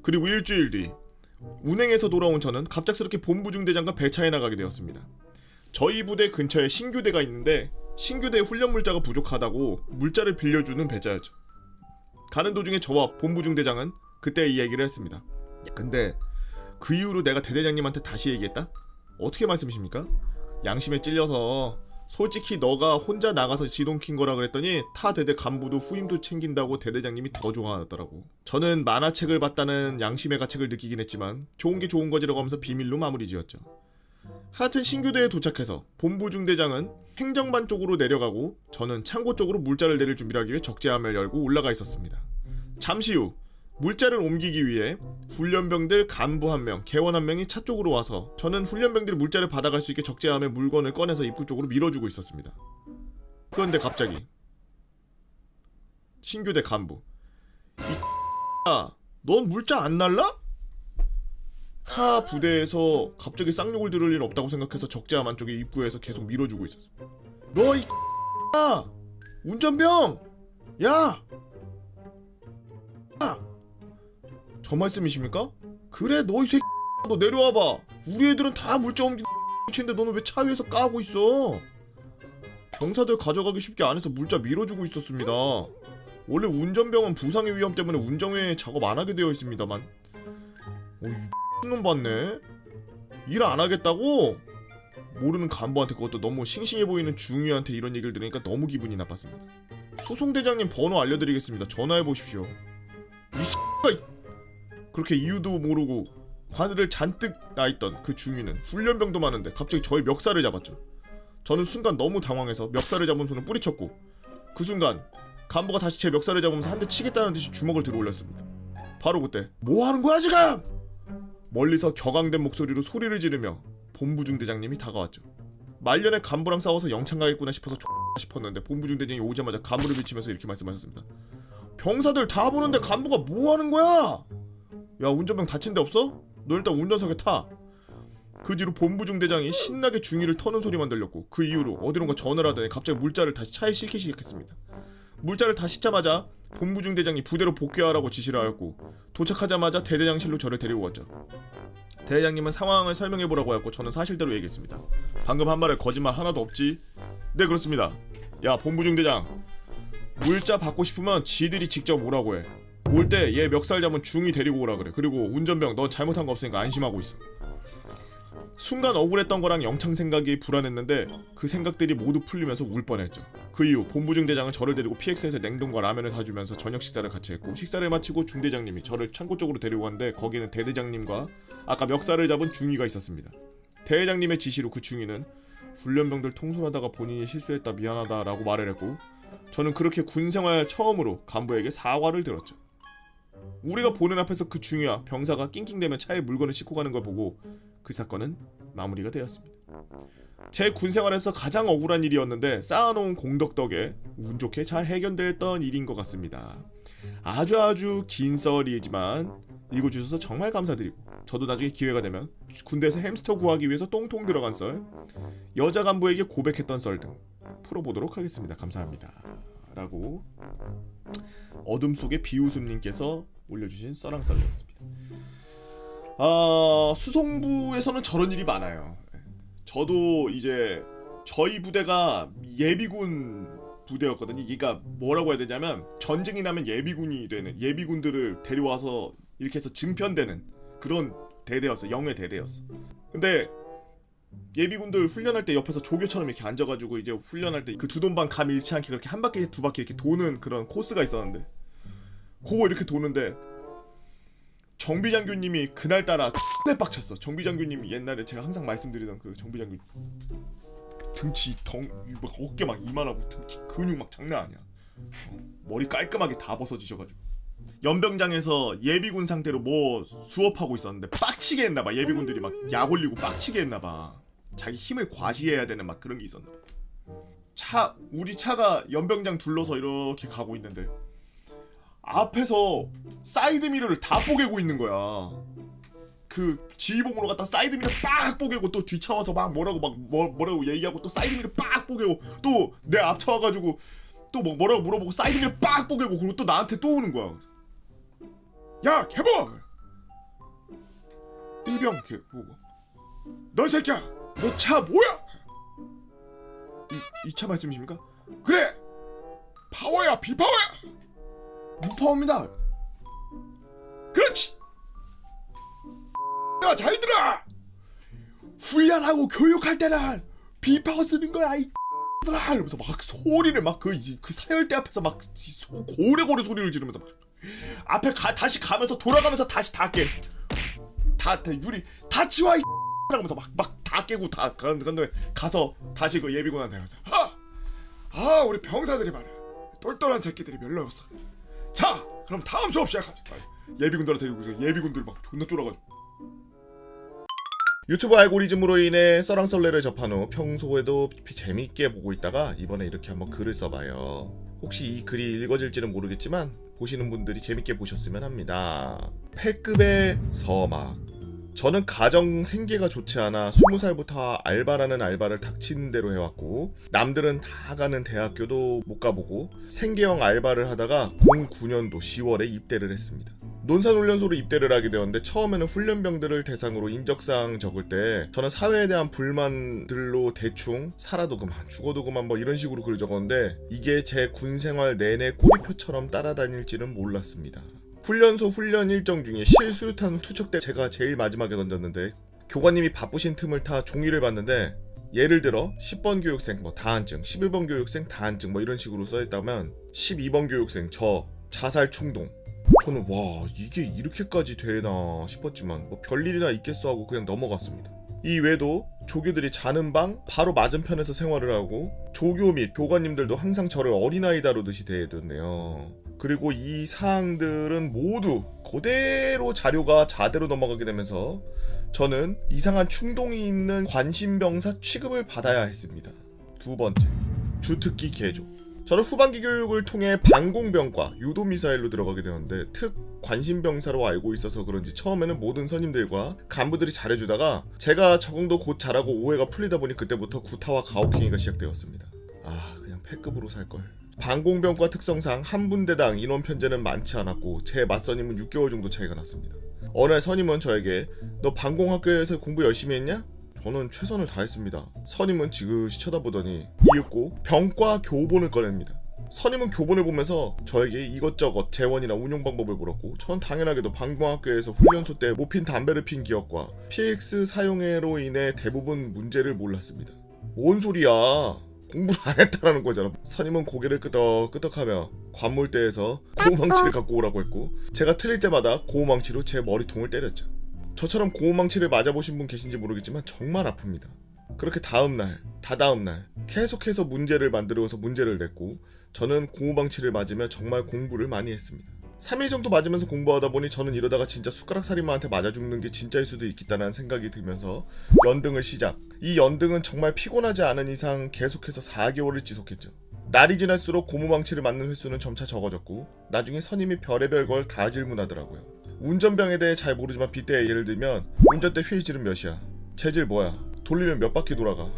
그리고 일주일 뒤 운행에서 돌아온 저는 갑작스럽게 본부중대장과 배차에 나가게 되었습니다. 저희 부대 근처에 신교대가 있는데 신교대 훈련 물자가 부족하다고 물자를 빌려주는 배차였죠. 가는 도중에 저와 본부중대장은 그때 이 얘기를 했습니다. 근데 그 이후로 내가 대대장님한테 다시 얘기했다? 어떻게 말씀이십니까? 양심에 찔려서 솔직히 너가 혼자 나가서 시동 킨 거라 그랬더니 타 대대 간부도 후임도 챙긴다고 대대장님이 더 좋아하더라고. 저는 만화책을 봤다는 양심의 가책을 느끼긴 했지만 좋은 게 좋은 거지라고 하면서 비밀로 마무리 지었죠. 하여튼 신교대에 도착해서 본부중대장은 행정반 쪽으로 내려가고 저는 창고 쪽으로 물자를 내릴 준비를 하기 위해 적재함을 열고 올라가 있었습니다. 잠시 후 물자를 옮기기 위해 훈련병들 간부 1명, 개원 1명이 차 쪽으로 와서 저는 훈련병들이 물자를 받아갈 수 있게 적재함에 물건을 꺼내서 입구 쪽으로 밀어주고 있었습니다. 그런데 갑자기 신교대 간부 넌 물자 안 날라? 타 부대에서 갑자기 쌍욕을 들을 일 없다고 생각해서 적재함 안쪽에 입구에서 계속 밀어주고 있었어. 너 이 운전병! 야! 저 말씀이십니까? 그래 너 이 새끼 너 내려와봐. 우리 애들은 다 물자 옮긴 X인데 너는 왜 차 위에서 까고 있어? 병사들 가져가기 쉽게 안에서 물자 밀어주고 있었습니다. 원래 운전병은 부상의 위험 때문에 운전외에 작업 안 하게 되어 있습니다만 이 놈 봤네? 일 안 하겠다고? 모르는 간부한테 그것도 너무 싱싱해 보이는 중위한테 이런 얘기를 들으니까 너무 기분이 나빴습니다. 소송대장님 번호 알려드리겠습니다. 전화해 보십시오. 이 그렇게 이유도 모르고 바늘을 잔뜩 놔있던 그 중위는 훈련병도 많은데 갑자기 저의 멱살을 잡았죠. 저는 순간 너무 당황해서 멱살을 잡은 손을 뿌리쳤고 그 순간 간부가 다시 제 멱살을 잡으면서 한 대 치겠다는 듯이 주먹을 들어 올렸습니다. 바로 그때 뭐 하는 거야 지금? 멀리서 격앙된 목소리로 소리를 지르며 본부중대장님이 다가왔죠. 말년에 간부랑 싸워서 영창 가겠구나 싶어서 싶었는데 본부중대장이 오자마자 간부를 비치면서 이렇게 말씀하셨습니다. 병사들 다 보는데 간부가 뭐 하는 거야? 야 운전병 다친 데 없어? 너 일단 운전석에 타. 그 뒤로 본부중대장이 신나게 중위를 터는 소리만 들렸고 그 이후로 어디론가 전화를 하더니 갑자기 물자를 다시 차에 싣기 시작했습니다. 물자를 다 싣자마자 본부중대장이 부대로 복귀하라고 지시를 하였고 도착하자마자 대대장실로 저를 데리고 갔죠. 대대장님은 상황을 설명해보라고 하였고 저는 사실대로 얘기했습니다. 방금 한 말에 거짓말 하나도 없지? 네 그렇습니다. 야 본부중대장 물자 받고 싶으면 지들이 직접 오라고 해. 올 때 얘 멱살 잡은 중위 데리고 오라 그래. 그리고 운전병 넌 잘못한 거 없으니까 안심하고 있어. 순간 억울했던 거랑 영창 생각이 불안했는데 그 생각들이 모두 풀리면서 울 뻔했죠. 그 이후 본부중대장은 저를 데리고 PX에서 냉동과 라면을 사주면서 저녁 식사를 같이 했고 식사를 마치고 중대장님이 저를 창고 쪽으로 데리고 갔는데 거기는 대대장님과 아까 멱살을 잡은 중위가 있었습니다. 대대장님의 지시로 그 중위는 훈련병들 통솔하다가 본인이 실수했다 미안하다 라고 말을 했고 저는 그렇게 군생활 처음으로 간부에게 사과를 들었죠. 우리가 보는 앞에서 그 중위와 병사가 낑낑대며 차에 물건을 싣고 가는 걸 보고 그 사건은 마무리가 되었습니다. 제 군생활에서 가장 억울한 일이었는데 쌓아놓은 공덕 덕에 운 좋게 잘 해결됐던 일인 것 같습니다. 아주 긴 썰이지만 읽어주셔서 정말 감사드리고 저도 나중에 기회가 되면 군대에서 햄스터 구하기 위해서 똥통 들어간 썰, 여자 간부에게 고백했던 썰 등 풀어보도록 하겠습니다. 감사합니다. 라고 어둠 속의 비웃음님께서 올려주신 썰랑썰이었습니다. 수송부에서는 저런 일이 많아요. 저도 이제 저희 부대가 예비군 부대였거든요. 그러니까 뭐라고 해야 되냐면 전쟁이 나면 예비군이 되는 예비군들을 데려와서 이렇게 해서 증편되는 그런 대대였어. 영의 대대였어. 근데 예비군들 훈련할 때 옆에서 조교처럼 이렇게 앉아가지고 이제 훈련할 때 그 두돈방 감 잃지 않게 그렇게 한 바퀴 두 바퀴 이렇게 도는 그런 코스가 있었는데 그거 이렇게 도는데 정비 장교님이 그날따라 X내 빡쳤어. 정비 장교님이 옛날에 제가 항상 말씀드리던 그 정비 장교 등치 막 어깨 막 이만하고 등치 근육 막 장난 아니야. 머리 깔끔하게 다 벗어지셔가지고 연병장에서 예비군 상태로 뭐 수업하고 있었는데 빡치게 했나봐. 예비군들이 막 약 올리고 빡치게 했나봐. 자기 힘을 과시해야 되는 막 그런 게 있었나봐. 우리 차가 연병장 둘러서 이렇게 가고 있는데 앞에서 사이드 미러를 다 뽀개고 있는 거야. 그 지휘봉으로 갖다 사이드 미러 빡 뽀개고 또 뒤차 와서 막 뭐라고 얘기하고 또 사이드 미러 빡 뽀개고 또 내 앞차 와가지고 또 뭐라고 물어보고 사이드 미러 빡 뽀개고 그리고 또 나한테 또 오는 거야. 야 개봉! 일병 걔 보고 너 새끼야 너 차 뭐야? 이 차 말씀이십니까? 그래 파워야 비파워야? 무파워입니다. 그렇지. 야 잘 들어. 훈련하고 교육할 때는 비파워 쓰는 거야 이 들아. 이러면서 막 소리를 막 그 사열대 앞에서 막 고래고래 소리를 지르면서 막 앞에 다시 가면서 돌아가면서 다시 다 깨. 다 유리 다 치워 이 라면서 막 다 깨고 다 그런데 가서 다시 그 예비군한테 가서 우리 병사들이 말이야 똘똘한 새끼들이 별로였어. 자 그럼 다음 수업 시작하자. 예비군들한테 데리고 예비군들 막 존나 쫄아가지고. 유튜브 알고리즘으로 인해 썰랑썰레를 접한 후 평소에도 재밌게 보고 있다가 이번에 이렇게 한번 글을 써봐요. 혹시 이 글이 읽어질지는 모르겠지만 보시는 분들이 재밌게 보셨으면 합니다. 패급의 서막. 저는 가정 생계가 좋지 않아 20살부터 알바라는 알바를 닥치는 대로 해왔고 남들은 다 가는 대학교도 못 가보고 생계형 알바를 하다가 09년도 10월에 입대를 했습니다. 논산훈련소로 입대를 하게 되었는데 처음에는 훈련병들을 대상으로 인적사항 적을 때 저는 사회에 대한 불만들로 대충 살아도 그만 죽어도 그만 뭐 이런 식으로 글을 적었는데 이게 제 군생활 내내 꼬리표처럼 따라다닐지는 몰랐습니다. 훈련소 훈련 일정 중에 실수류탄 투척 때 제가 제일 마지막에 던졌는데 교관님이 바쁘신 틈을 타 종이를 봤는데 예를 들어 10번 교육생 뭐 다한증, 11번 교육생 다한증 뭐 이런 식으로 써있다면 12번 교육생 저 자살 충동. 저는 와 이게 이렇게까지 되나 싶었지만 뭐 별일이나 있겠어 하고 그냥 넘어갔습니다. 이 외에도 조교들이 자는 방 바로 맞은편에서 생활을 하고 조교 및 교관님들도 항상 저를 어린아이 다루듯이 대해줬네요. 그리고 이 사항들은 모두 그대로 자료가 자대로 넘어가게 되면서 저는 이상한 충동이 있는 관심병사 취급을 받아야 했습니다. 두 번째, 주특기 개조. 저는 후반기 교육을 통해 방공병과 유도미사일로 들어가게 되었는데 특 관심병사로 알고 있어서 그런지 처음에는 모든 선임들과 간부들이 잘해주다가 제가 적응도 곧 잘하고 오해가 풀리다 보니 그때부터 구타와 가혹행위가 시작되었습니다. 그냥 패급으로 살걸. 방공병과 특성상 한 분대당 인원 편제는 많지 않았고 제 맞선임은 6개월 정도 차이가 났습니다. 어느 날 선임은 저에게 너 방공학교에서 공부 열심히 했냐? 저는 최선을 다했습니다. 선임은 지그시 쳐다보더니 이윽고 병과 교본을 꺼냅니다. 선임은 교본을 보면서 저에게 이것저것 재원이나 운용 방법을 물었고 전 당연하게도 방공학교에서 훈련소 때 못 핀 담배를 핀 기억과 PX 사용해로 인해 대부분 문제를 몰랐습니다. 뭔 소리야? 공부를 안 했다라는 거잖아. 선임은 고개를 끄덕끄덕하며 관물대에서 고무망치를 갖고 오라고 했고 제가 틀릴 때마다 고무망치로 제 머리통을 때렸죠. 저처럼 고무망치를 맞아보신 분 계신지 모르겠지만 정말 아픕니다. 그렇게 다음날, 다다음날 계속해서 문제를 만들어서 문제를 냈고 저는 고무망치를 맞으며 정말 공부를 많이 했습니다. 3일 정도 맞으면서 공부하다 보니 저는 이러다가 진짜 숟가락 살인마한테 맞아 죽는 게 진짜일 수도 있겠다는 생각이 들면서 연등을 시작. 이 연등은 정말 피곤하지 않은 이상 계속해서 4개월을 지속했죠. 날이 지날수록 고무망치를 맞는 횟수는 점차 적어졌고 나중에 선임이 별의별 걸 다 질문하더라고요. 운전병에 대해 잘 모르지만 빗대 예를 들면 운전대 휴일질은 몇이야? 재질 뭐야? 돌리면 몇 바퀴 돌아가?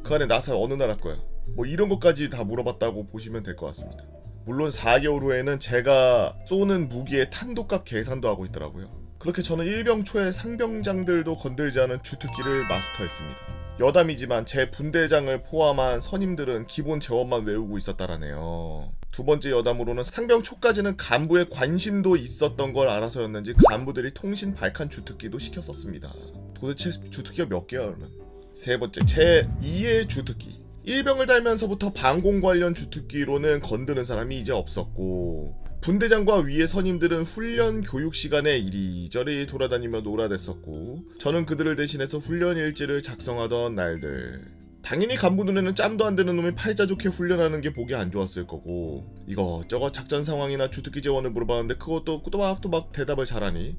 그 안에 나사 어느 나라 거야? 뭐 이런 것까지 다 물어봤다고 보시면 될 것 같습니다. 물론 4개월 후에는 제가 쏘는 무기의 탄도값 계산도 하고 있더라고요. 그렇게 저는 일병 초에 상병장들도 건들지 않은 주특기를 마스터했습니다. 여담이지만 제 분대장을 포함한 선임들은 기본 재원만 외우고 있었다라네요. 두 번째 여담으로는 상병 초까지는 간부의 관심도 있었던 걸 알아서였는지 간부들이 통신 발칸 주특기도 시켰었습니다. 도대체 주특기가 몇 개야 그러면? 세 번째, 제 2의 주특기. 일병을 달면서부터 방공 관련 주특기로는 건드는 사람이 이제 없었고 분대장과 위의 선임들은 훈련 교육 시간에 이리저리 돌아다니며 놀아댔었고 저는 그들을 대신해서 훈련 일지를 작성하던 날들. 당연히 간부 눈에는 짬도 안 되는 놈이 팔자 좋게 훈련하는 게 보기 안 좋았을 거고 이것저것 작전 상황이나 주특기 재원을 물어봤는데 그것도 또박또박 대답을 잘하니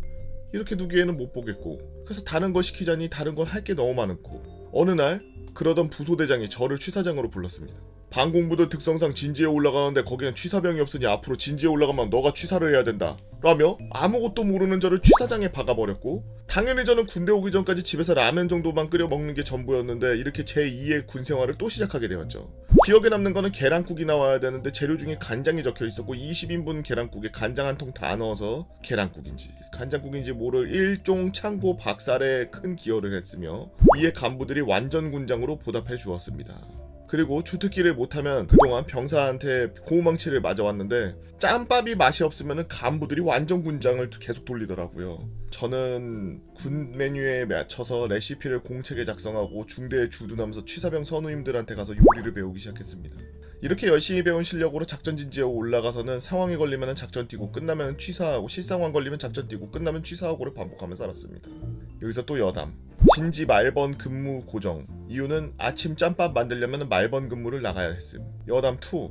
이렇게 두기에는 못 보겠고 그래서 다른 거 시키자니 다른 건 할 게 너무 많고 어느 날 그러던 부소대장이 저를 취사장으로 불렀습니다. 반공부대 특성상 진지에 올라가는데 거기는 취사병이 없으니 앞으로 진지에 올라가면 너가 취사를 해야 된다 라며 아무것도 모르는 저를 취사장에 박아버렸고 당연히 저는 군대 오기 전까지 집에서 라면 정도만 끓여 먹는 게 전부였는데 이렇게 제2의 군 생활을 또 시작하게 되었죠. 기억에 남는 거는 계란국이 나와야 되는데 재료 중에 간장이 적혀 있었고 20인분 계란국에 간장 한 통 다 넣어서 계란국인지 간장국인지 모를 일종 창고 박살에 큰 기여를 했으며 이에 간부들이 완전 군장으로 보답해 주었습니다. 그리고 주특기를 못하면 그동안 병사한테 고무망치를 맞아왔는데 짬밥이 맛이 없으면 간부들이 완전 군장을 계속 돌리더라고요. 저는 군 메뉴에 맞춰서 레시피를 공책에 작성하고 중대에 주둔하면서 취사병 선우님들한테 가서 요리를 배우기 시작했습니다. 이렇게 열심히 배운 실력으로 작전 진지에 올라가서는 상황이 걸리면 작전 뛰고 끝나면 취사하고 실상황 걸리면 작전 뛰고 끝나면 취사하고를 반복하며 살았습니다. 여기서 또 여담. 진지 말번 근무 고정. 이유는 아침 짬밥 만들려면 말번 근무를 나가야 했음. 여담 2.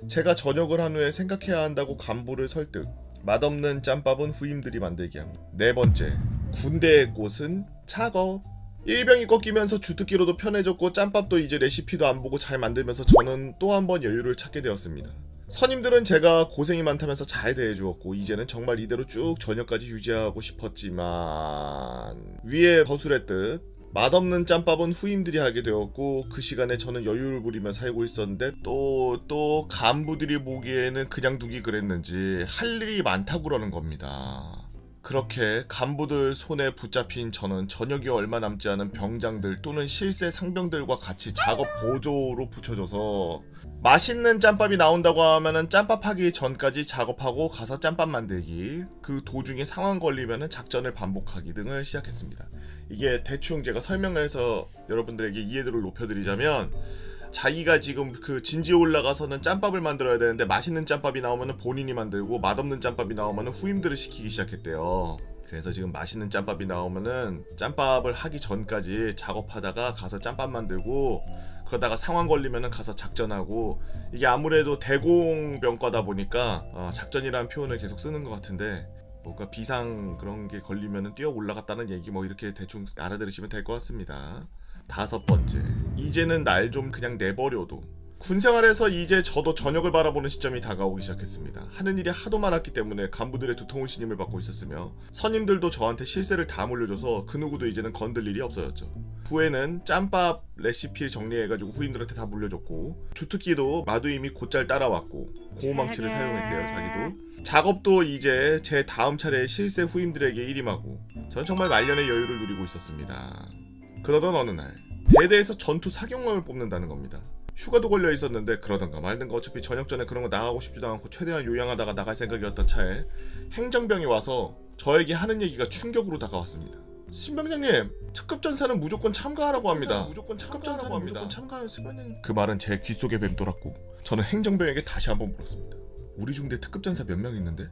제가 저녁을 한 후에 생각해야 한다고 간부를 설득. 맛없는 짬밥은 후임들이 만들게 합니다. 네 번째. 군대의 꽃은 작업. 일병이 꺾이면서 주특기로도 편해졌고 짬밥도 이제 레시피도 안 보고 잘 만들면서 저는 또 한 번 여유를 찾게 되었습니다. 선임들은 제가 고생이 많다면서 잘 대해주었고 이제는 정말 이대로 쭉 저녁까지 유지하고 싶었지만 위에 거술했듯 맛없는 짬밥은 후임들이 하게 되었고 그 시간에 저는 여유를 부리며 살고 있었는데 또 간부들이 보기에는 그냥 두기 그랬는지 할 일이 많다고 그러는 겁니다. 그렇게 간부들 손에 붙잡힌 저는 저녁이 얼마 남지 않은 병장들 또는 실세 상병들과 같이 작업 보조로 붙여줘서 맛있는 짬밥이 나온다고 하면은 짬밥 하기 전까지 작업하고 가서 짬밥 만들기, 그 도중에 상황 걸리면은 작전을 반복하기 등을 시작했습니다. 이게 대충 제가 설명을 해서 여러분들에게 이해도를 높여드리자면 자기가 지금 그 진지에 올라가서는 짬밥을 만들어야 되는데 맛있는 짬밥이 나오면은 본인이 만들고 맛없는 짬밥이 나오면은 후임들을 시키기 시작했대요. 그래서 지금 맛있는 짬밥이 나오면은 짬밥을 하기 전까지 작업하다가 가서 짬밥 만들고 그러다가 상황 걸리면은 가서 작전하고 이게 아무래도 대공병과다 보니까 작전이라는 표현을 계속 쓰는 것 같은데 뭔가 비상 그런 게 걸리면은 뛰어 올라갔다는 얘기 뭐 이렇게 대충 알아들으시면 될 것 같습니다. 5번째, 이제는 날 좀 그냥 내버려도. 군생활에서 이제 저도 저녁을 바라보는 시점이 다가오기 시작했습니다. 하는 일이 하도 많았기 때문에 간부들의 두터운 신임을 받고 있었으며 선임들도 저한테 실세를 다 물려줘서 그 누구도 이제는 건들 일이 없어졌죠. 후에는 짬밥 레시피 정리해가지고 후임들한테 다 물려줬고 주특기도 마두임이 곧잘 따라왔고 고무망치를 사용했대요. 자기도 작업도 이제 제 다음 차례의 실세 후임들에게 일임하고 저는 정말 말년의 여유를 누리고 있었습니다. 그러던 어느 날 대대에서 전투 사격망을 뽑는다는 겁니다. 휴가도 걸려 있었는데 그러던가 말든가 어차피 저녁 전에 그런 거 나가고 싶지도 않고 최대한 요양하다가 나갈 생각이었던 차에 행정병이 와서 저에게 하는 얘기가 충격으로 다가왔습니다. 신병장님, 특급 전사는 무조건 참가하라고 합니다. 그 말은 제 귓속에 맴돌았고 저는 행정병에게 다시 한번 물었습니다. 우리 중대 특급 전사 몇 명 있는데?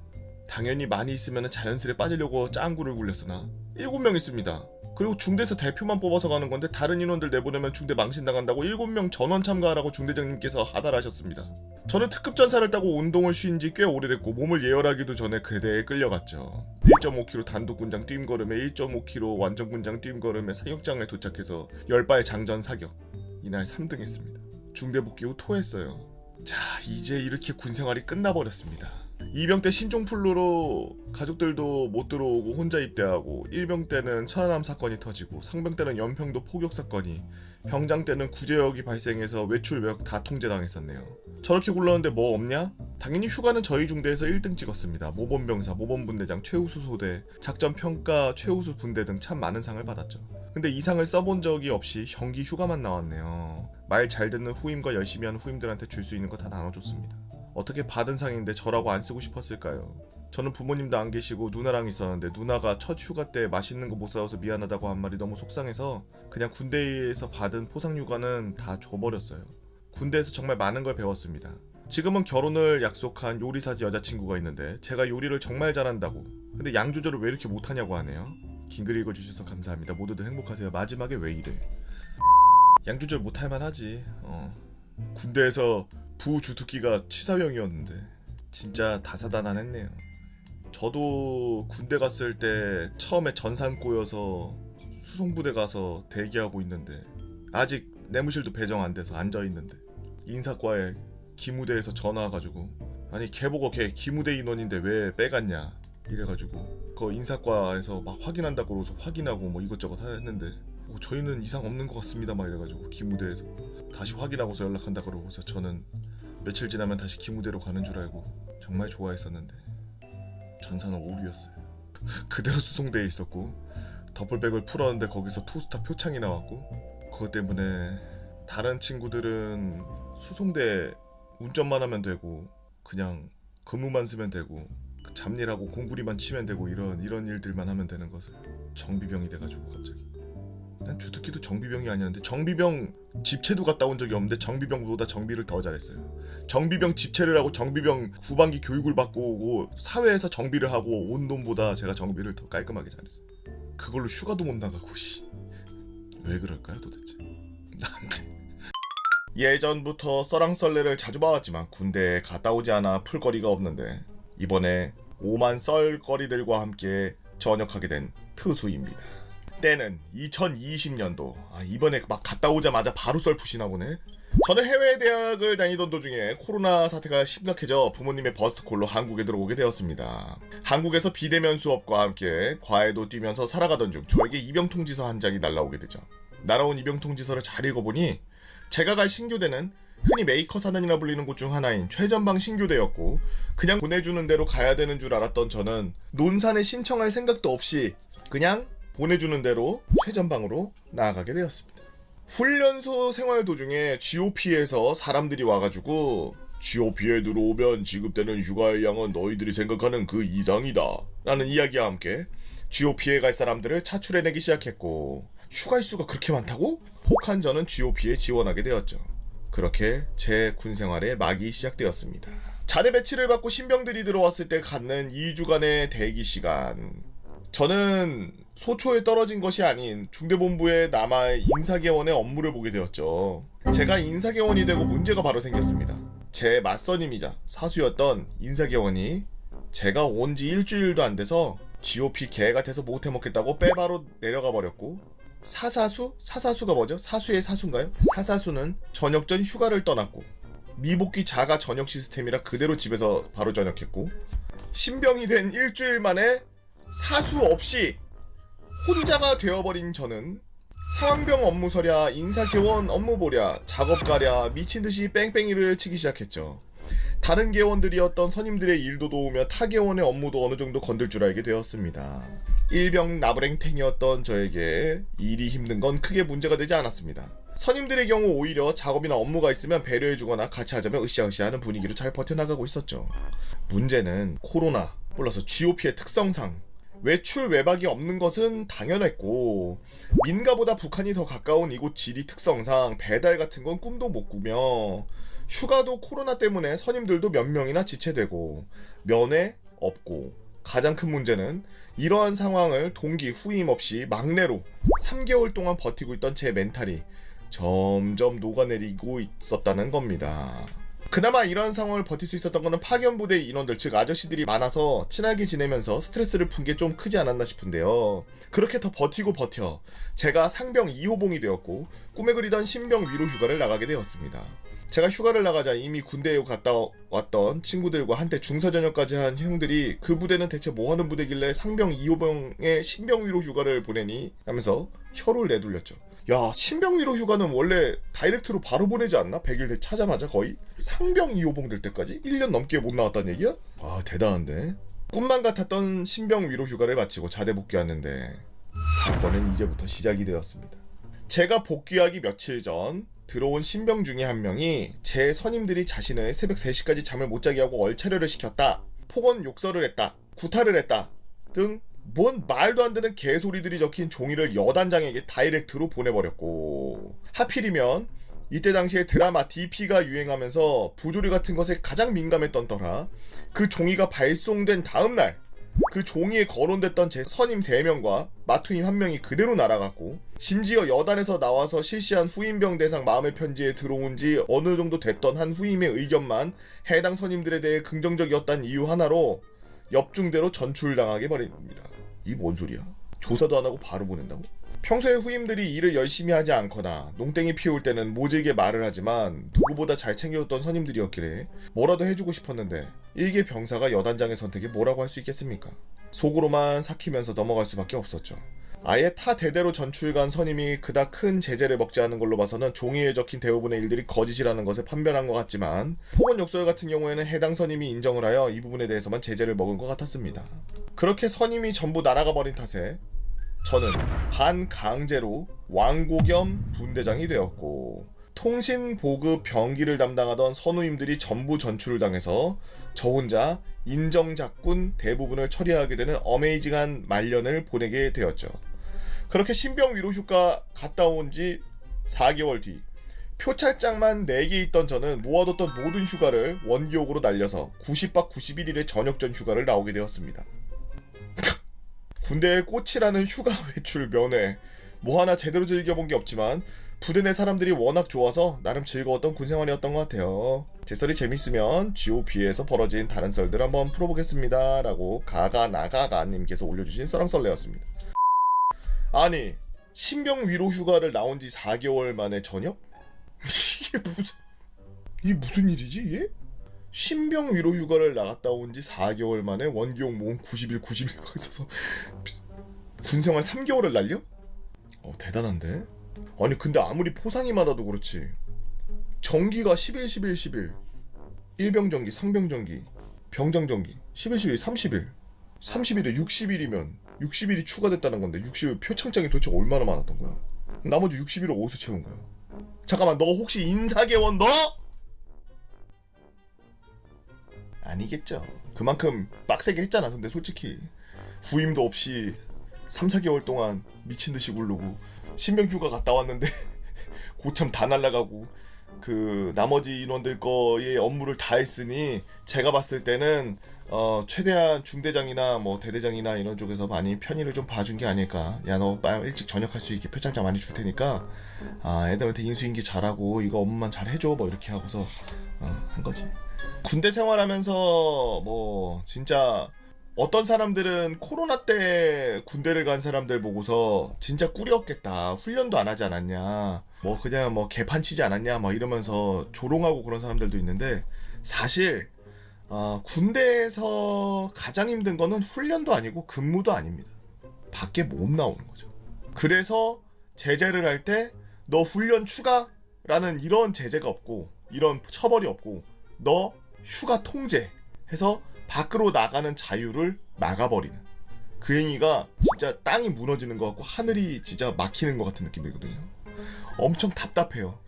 당연히 많이 있으면 자연스레 빠지려고 짱구를 굴렸으나 7명 있습니다. 그리고 중대에서 대표만 뽑아서 가는 건데 다른 인원들 내보내면 중대 망신당한다고 7명 전원 참가하라고 중대장님께서 하달하셨습니다. 저는 특급 전사를 따고 운동을 쉰 지 꽤 오래됐고 몸을 예열하기도 전에 그 대에 끌려갔죠. 1.5km 단독군장 뛰임걸음에 1.5km 완전군장 뛰임걸음에 사격장에 도착해서 10발 장전 사격. 이날 3등 했습니다. 중대 복귀 후 토했어요. 자, 이제 이렇게 군생활이 끝나버렸습니다. 이병 때 신종플루로 가족들도 못 들어오고 혼자 입대하고, 일병 때는 천안함 사건이 터지고, 상병 때는 연평도 포격 사건이, 병장 때는 구제역이 발생해서 외출 외역 다 통제당했었네요. 저렇게 굴렀는데 뭐 없냐? 당연히 휴가는 저희 중대에서 1등 찍었습니다. 모범병사, 모범분대장, 최우수 소대, 작전평가, 최우수 분대 등 참 많은 상을 받았죠. 근데 이 상을 써본 적이 없이 형기 휴가만 나왔네요. 말 잘 듣는 후임과 열심히 하는 후임들한테 줄 수 있는 거 다 나눠줬습니다. 어떻게 받은 상인데 저라고 안 쓰고 싶었을까요? 저는 부모님도 안 계시고 누나랑 있었는데 누나가 첫 휴가 때 맛있는 거 못 사와서 미안하다고 한 말이 너무 속상해서 그냥 군대에서 받은 포상 휴가는 다 줘버렸어요. 군대에서 정말 많은 걸 배웠습니다. 지금은 결혼을 약속한 요리사 여자친구가 있는데 제가 요리를 정말 잘한다고 근데 양 조절을 왜 이렇게 못하냐고 하네요. 긴 글 읽어주셔서 감사합니다. 모두들 행복하세요. 마지막에 왜 이래. 양 조절 못할만 하지. 군대에서 부주특기가 취사병이었는데 진짜 다사다난했네요. 저도 군대 갔을 때 처음에 전산 꼬여서 수송부대 가서 대기하고 있는데 아직 내무실도 배정 안 돼서 앉아있는데 인사과에 기무대에서 전화 와가지고 아니 걔보고 걔 기무대 인원인데 왜 빼갔냐 이래가지고 그 인사과에서 막 확인한다고 그러고서 확인하고 뭐 이것저것 했는데 저희는 이상 없는 것 같습니다 막 이래가지고 기무대에서 다시 확인하고서 연락한다 그러고서 저는 며칠 지나면 다시 기무대로 가는 줄 알고 정말 좋아했었는데 전사는 오류였어요. 그대로 수송대에 있었고 더블백을 풀었는데 거기서 투스타 표창이 나왔고 그것 때문에 다른 친구들은 수송대 운전만 하면 되고 그냥 근무만 쓰면 되고 잡일하고 공구리만 치면 되고 이런 일들만 하면 되는 것을 정비병이 돼가지고 갑자기 난 주특기도 정비병이 아니었는데 정비병 집체도 갔다 온 적이 없는데 정비병보다 정비를 더 잘했어요. 정비병 집체를 하고 정비병 후반기 교육을 받고 오고 사회에서 정비를 하고 온 놈보다 제가 정비를 더 깔끔하게 잘했어요. 그걸로 휴가도 못 나가고 왜 그럴까요 도대체. 나한테 예전부터 썰랑썰레를 자주 봐왔지만 군대에 갔다 오지 않아 풀거리가 없는데 이번에 오만 썰거리들과 함께 전역하게 된 트수입니다. 때는 2020년도. 이번에 막 갔다 오자마자 바로 썰 푸시나 보네. 저는 해외 대학을 다니던 도중에 코로나 사태가 심각해져 부모님의 버스트콜로 한국에 들어오게 되었습니다. 한국에서 비대면 수업과 함께 과외도 뛰면서 살아가던 중 저에게 입영통지서 한 장이 날라오게 되죠. 날아온 입영통지서를 잘 읽어보니 제가 갈 신교대는 흔히 메이커 사단이라 불리는 곳 중 하나인 최전방 신교대였고 그냥 보내주는 대로 가야 되는 줄 알았던 저는 논산에 신청할 생각도 없이 그냥 보내주는 대로 최전방으로 나아가게 되었습니다. 훈련소 생활 도중에 GOP에서 사람들이 와가지고 GOP에 들어오면 지급되는 휴가의 양은 너희들이 생각하는 그 이상이다 라는 이야기와 함께 GOP에 갈 사람들을 차출해내기 시작했고 휴가 일수가 그렇게 많다고? 혹한 저는 GOP에 지원하게 되었죠. 그렇게 제 군생활의 막이 시작되었습니다. 자대 배치를 받고 신병들이 들어왔을 때 갖는 2주간의 대기 시간. 저는 소초에 떨어진 것이 아닌 중대본부에 남아 인사개원의 업무를 보게 되었죠. 제가 인사개원이 되고 문제가 바로 생겼습니다. 제 맞선임이자 사수였던 인사개원이 제가 온 지 일주일도 안 돼서 GOP 개 같아서 못해 먹겠다고 빼바로 내려가 버렸고 사사수가 뭐죠? 사수의 사수인가요? 사사수는 전역 전 휴가를 떠났고 미복귀 자가 전역 시스템이라 그대로 집에서 바로 전역했고 신병이 된 일주일 만에 사수 없이 혼자가 되어버린 저는 상황병 업무 서랴, 인사개원 업무 보랴, 작업 가랴 미친듯이 뺑뺑이를 치기 시작했죠. 다른 개원들이었던 선임들의 일도 도우며 타 개원의 업무도 어느 정도 건들 줄 알게 되었습니다. 일병 나부랭탱이었던 저에게 일이 힘든 건 크게 문제가 되지 않았습니다. 선임들의 경우 오히려 작업이나 업무가 있으면 배려해주거나 같이 하자면 으쌰으쌰 하는 분위기로 잘 버텨나가고 있었죠. 문제는 코로나 플러스 GOP의 특성상 외출 외박이 없는 것은 당연했고 민가보다 북한이 더 가까운 이곳 지리 특성상 배달 같은 건 꿈도 못 꾸며 휴가도 코로나 때문에 선임들도 몇 명이나 지체되고 면회 없고 가장 큰 문제는 이러한 상황을 동기 후임 없이 막내로 3개월 동안 버티고 있던 제 멘탈이 점점 녹아내리고 있었다는 겁니다. 그나마 이런 상황을 버틸 수 있었던 것은 파견부대 인원들 즉 아저씨들이 많아서 친하게 지내면서 스트레스를 푼 게 좀 크지 않았나 싶은데요. 그렇게 더 버티고 버텨 제가 상병 2호봉이 되었고 꿈에 그리던 신병 위로 휴가를 나가게 되었습니다. 제가 휴가를 나가자 이미 군대에 갔다 왔던 친구들과 한때 중사전역까지 한 형들이 그 부대는 대체 뭐하는 부대길래 상병 2호병에 신병 위로 휴가를 보내니 하면서 혀를 내둘렸죠. 야, 신병 위로 휴가는 원래 다이렉트로 바로 보내지 않나? 100일 차자마자 거의? 상병 2호봉 될 때까지? 1년 넘게 못 나왔다는 얘기야? 아, 대단한데? 꿈만 같았던 신병 위로 휴가를 마치고 자대 복귀했는데 사건은 이제부터 시작이 되었습니다. 제가 복귀하기 며칠 전 들어온 신병 중에 한 명이 제 선임들이 자신을 새벽 3시까지 잠을 못 자게 하고 얼차려를 시켰다, 폭언 욕설을 했다, 구타를 했다 등 뭔 말도 안 되는 개소리들이 적힌 종이를 여단장에게 다이렉트로 보내버렸고 하필이면 이때 당시에 드라마 DP가 유행하면서 부조리 같은 것에 가장 민감했던 터라 그 종이가 발송된 다음날 그 종이에 거론됐던 제 선임 3명과 마투임 1명이 그대로 날아갔고 심지어 여단에서 나와서 실시한 후임병 대상 마음의 편지에 들어온 지 어느 정도 됐던 한 후임의 의견만 해당 선임들에 대해 긍정적이었다는 이유 하나로 엽중대로 전출당하게 버립니다. 이 뭔 소리야? 조사도 안 하고 바로 보낸다고? 평소에 후임들이 일을 열심히 하지 않거나 농땡이 피울 때는 모질게 말을 하지만 누구보다 잘 챙겨줬던 선임들이었기에 뭐라도 해주고 싶었는데 일개 병사가 여단장의 선택에 뭐라고 할 수 있겠습니까? 속으로만 삭히면서 넘어갈 수밖에 없었죠. 아예 타 대대로 전출간 선임이 그닥 큰 제재를 먹지 않은 걸로 봐서는 종이에 적힌 대부분의 일들이 거짓이라는 것에 판별한 것 같지만 폭언욕설 같은 경우에는 해당 선임이 인정을 하여 이 부분에 대해서만 제재를 먹은 것 같았습니다. 그렇게 선임이 전부 날아가 버린 탓에 저는 반강제로 왕고 겸 분대장이 되었고 통신 보급 병기를 담당하던 선우임들이 전부 전출을 당해서 저 혼자 인정작군 대부분을 처리하게 되는 어메이징한 말년을 보내게 되었죠. 그렇게 신병 위로 휴가 갔다 온 지 4개월 뒤 표찰장만 4개 있던 저는 모아뒀던 모든 휴가를 원기옥으로 날려서 90박 91일의 전역전 휴가를 나오게 되었습니다. 군대의 꽃이라는 휴가 외출 면회 뭐 하나 제대로 즐겨본 게 없지만 부대 내 사람들이 워낙 좋아서 나름 즐거웠던 군생활이었던 것 같아요. 제 썰이 재밌으면 GOP에서 벌어진 다른 썰들 한번 풀어보겠습니다 라고 가가나가가님께서 올려주신 썰랑썰레였습니다. 아니 신병 위로 휴가를 나온 지 4개월 만에 전역? 이게 무슨 일이지 이게? 신병 위로 휴가를 나갔다 온 지 4개월 만에 원기옥 모험 90일 가 있어서 군생활 3개월을 날려? 대단한데? 아니 근데 아무리 포상이 많아도 그렇지 정기가 10일 1병정기, 상병정기, 병장정기 11, 30일 30일에 60일이면 60일이 추가됐다는 건데 60일 표창장이 도대체 얼마나 많았던 거야? 나머지 60일을 어디서 채운 거야? 잠깐만 너 혹시 인사계원 너? 아니겠죠. 그만큼 빡세게 했잖아. 근데 솔직히 후임도 없이 3, 4개월 동안 미친듯이 굴르고 신병휴가 갔다 왔는데 고참 다 날라가고 그 나머지 인원들 거의 업무를 다 했으니 제가 봤을 때는 최대한 중대장이나 뭐 대대장이나 이런 쪽에서 많이 편의를 좀 봐준 게 아닐까. 야 너 일찍 전역할 수 있게 표창장 많이 줄 테니까 애들한테 인수인계 잘하고 이거 업무만 잘 해줘 뭐 이렇게 하고서 한 거지. 군대 생활하면서 뭐 진짜 어떤 사람들은 코로나 때 군대를 간 사람들 보고서 진짜 꿀이었겠다. 훈련도 안 하지 않았냐. 뭐 그냥 뭐 개판 치지 않았냐. 막 이러면서 조롱하고 그런 사람들도 있는데 사실 군대에서 가장 힘든 거는 훈련도 아니고 근무도 아닙니다. 밖에 못 나오는 거죠. 그래서 제재를 할 때 너 훈련 추가라는 이런 제재가 없고 이런 처벌이 없고 너 휴가 통제 해서 밖으로 나가는 자유를 막아버리는 그 행위가 진짜 땅이 무너지는 것 같고 하늘이 진짜 막히는 것 같은 느낌이거든요. 엄청 답답해요.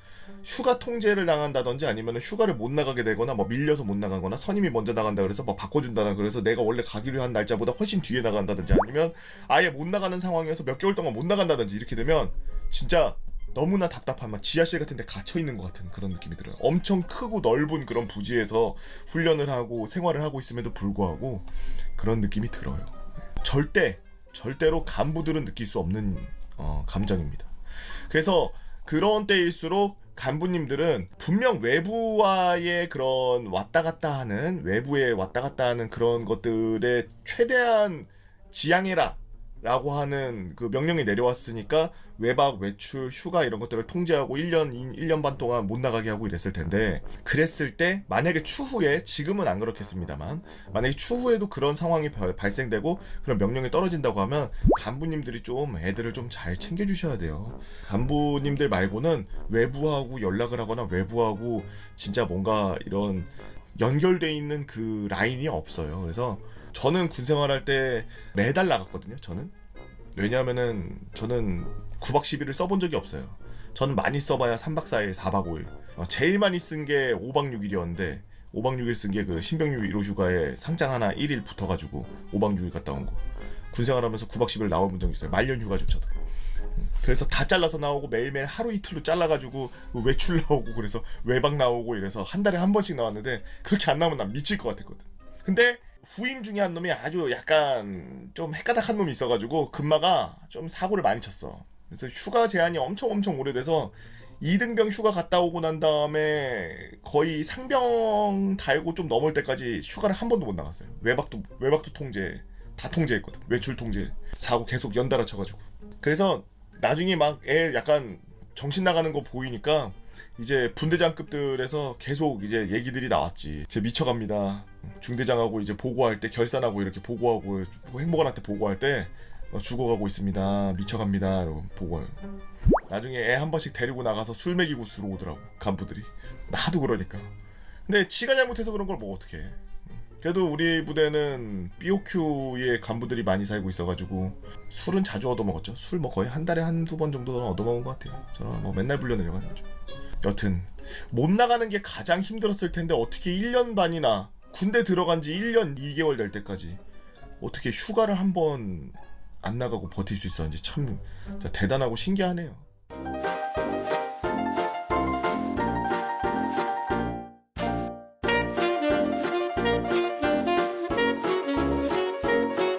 휴가 통제를 당한다든지 아니면 휴가를 못 나가게 되거나 뭐 밀려서 못 나가거나 선임이 먼저 나간다 그래서 뭐 바꿔준다나 그래서 내가 원래 가기로 한 날짜보다 훨씬 뒤에 나간다든지 아니면 아예 못 나가는 상황에서 몇 개월 동안 못 나간다든지 이렇게 되면 진짜 너무나 답답한 막 지하실 같은 데 갇혀있는 것 같은 그런 느낌이 들어요. 엄청 크고 넓은 그런 부지에서 훈련을 하고 생활을 하고 있음에도 불구하고 그런 느낌이 들어요. 절대로 간부들은 느낄 수 없는 감정입니다. 그래서 그런 때일수록 간부님들은 분명 외부와의 그런 왔다 갔다 하는 외부에 왔다 갔다 하는 그런 것들에 최대한 지양해라 라고 하는 그 명령이 내려왔으니까 외박, 외출, 휴가 이런 것들을 통제하고 1년 반 동안 못 나가게 하고 이랬을 텐데 그랬을 때 만약에 추후에 지금은 안 그렇겠습니다만 만약에 추후에도 그런 상황이 발생되고 그런 명령이 떨어진다고 하면 간부님들이 좀 애들을 좀 잘 챙겨주셔야 돼요. 간부님들 말고는 외부하고 연락을 하거나 외부하고 진짜 뭔가 이런 연결돼 있는 그 라인이 없어요. 그래서 저는 군생활할 때 매달 나갔거든요. 왜냐하면은 저는 9박 10일을 써본 적이 없어요. 저는 많이 써봐야 3박 4일, 4박 5일. 제일 많이 쓴 게 5박 6일이었는데 5박 6일 쓴 게 그 신병 1호 휴가에 상장 하나 1일 붙어가지고 5박 6일 갔다 온 거. 군생활하면서 9박 10일 나와본 적이 있어요. 말년 휴가조차도. 그래서 다 잘라서 나오고 매일매일 하루 이틀로 잘라가지고 외출 나오고 그래서 외박 나오고 이래서 한 달에 한 번씩 나왔는데 그렇게 안 나오면 난 미칠 것 같았거든. 근데 후임 중에 한 놈이 아주 약간 좀 헷가닥한 놈이 있어가지고 금마가 좀 사고를 많이 쳤어. 그래서 휴가 제한이 엄청 오래돼서 2등병 휴가 갔다 오고 난 다음에 거의 상병 달고 좀 넘을 때까지 휴가를 한 번도 못 나갔어요. 외박도 통제 다 통제했거든. 외출 통제. 사고 계속 연달아 쳐가지고. 그래서 나중에 막 애 약간 정신 나가는 거 보이니까 이제 분대장급들에서 계속 이제 얘기들이 나왔지. 제 미쳐갑니다. 중대장하고 이제 보고할 때 결산하고 이렇게 보고하고 행보관한테 보고할 때 죽어가고 있습니다. 미쳐갑니다. 이러고 보고해요. 나중에 애 한 번씩 데리고 나가서 술 먹이고 들어오더라고 간부들이. 나도 그러니까. 근데 지가 잘못해서 그런 걸 뭐 어떡해. 그래도 우리 부대는 BOQ의 간부들이 많이 살고 있어가지고 술은 자주 얻어먹었죠. 술 뭐 거의 한 달에 한두 번 정도는 얻어먹은 것 같아요. 저는 뭐 맨날 불려내려고 하는 거죠. 여튼 못 나가는 게 가장 힘들었을 텐데 어떻게 1년 반이나 군대 들어간 지 1년 2개월 될 때까지 어떻게 휴가를 한 번 안 나가고 버틸 수 있었는지 참 대단하고 신기하네요.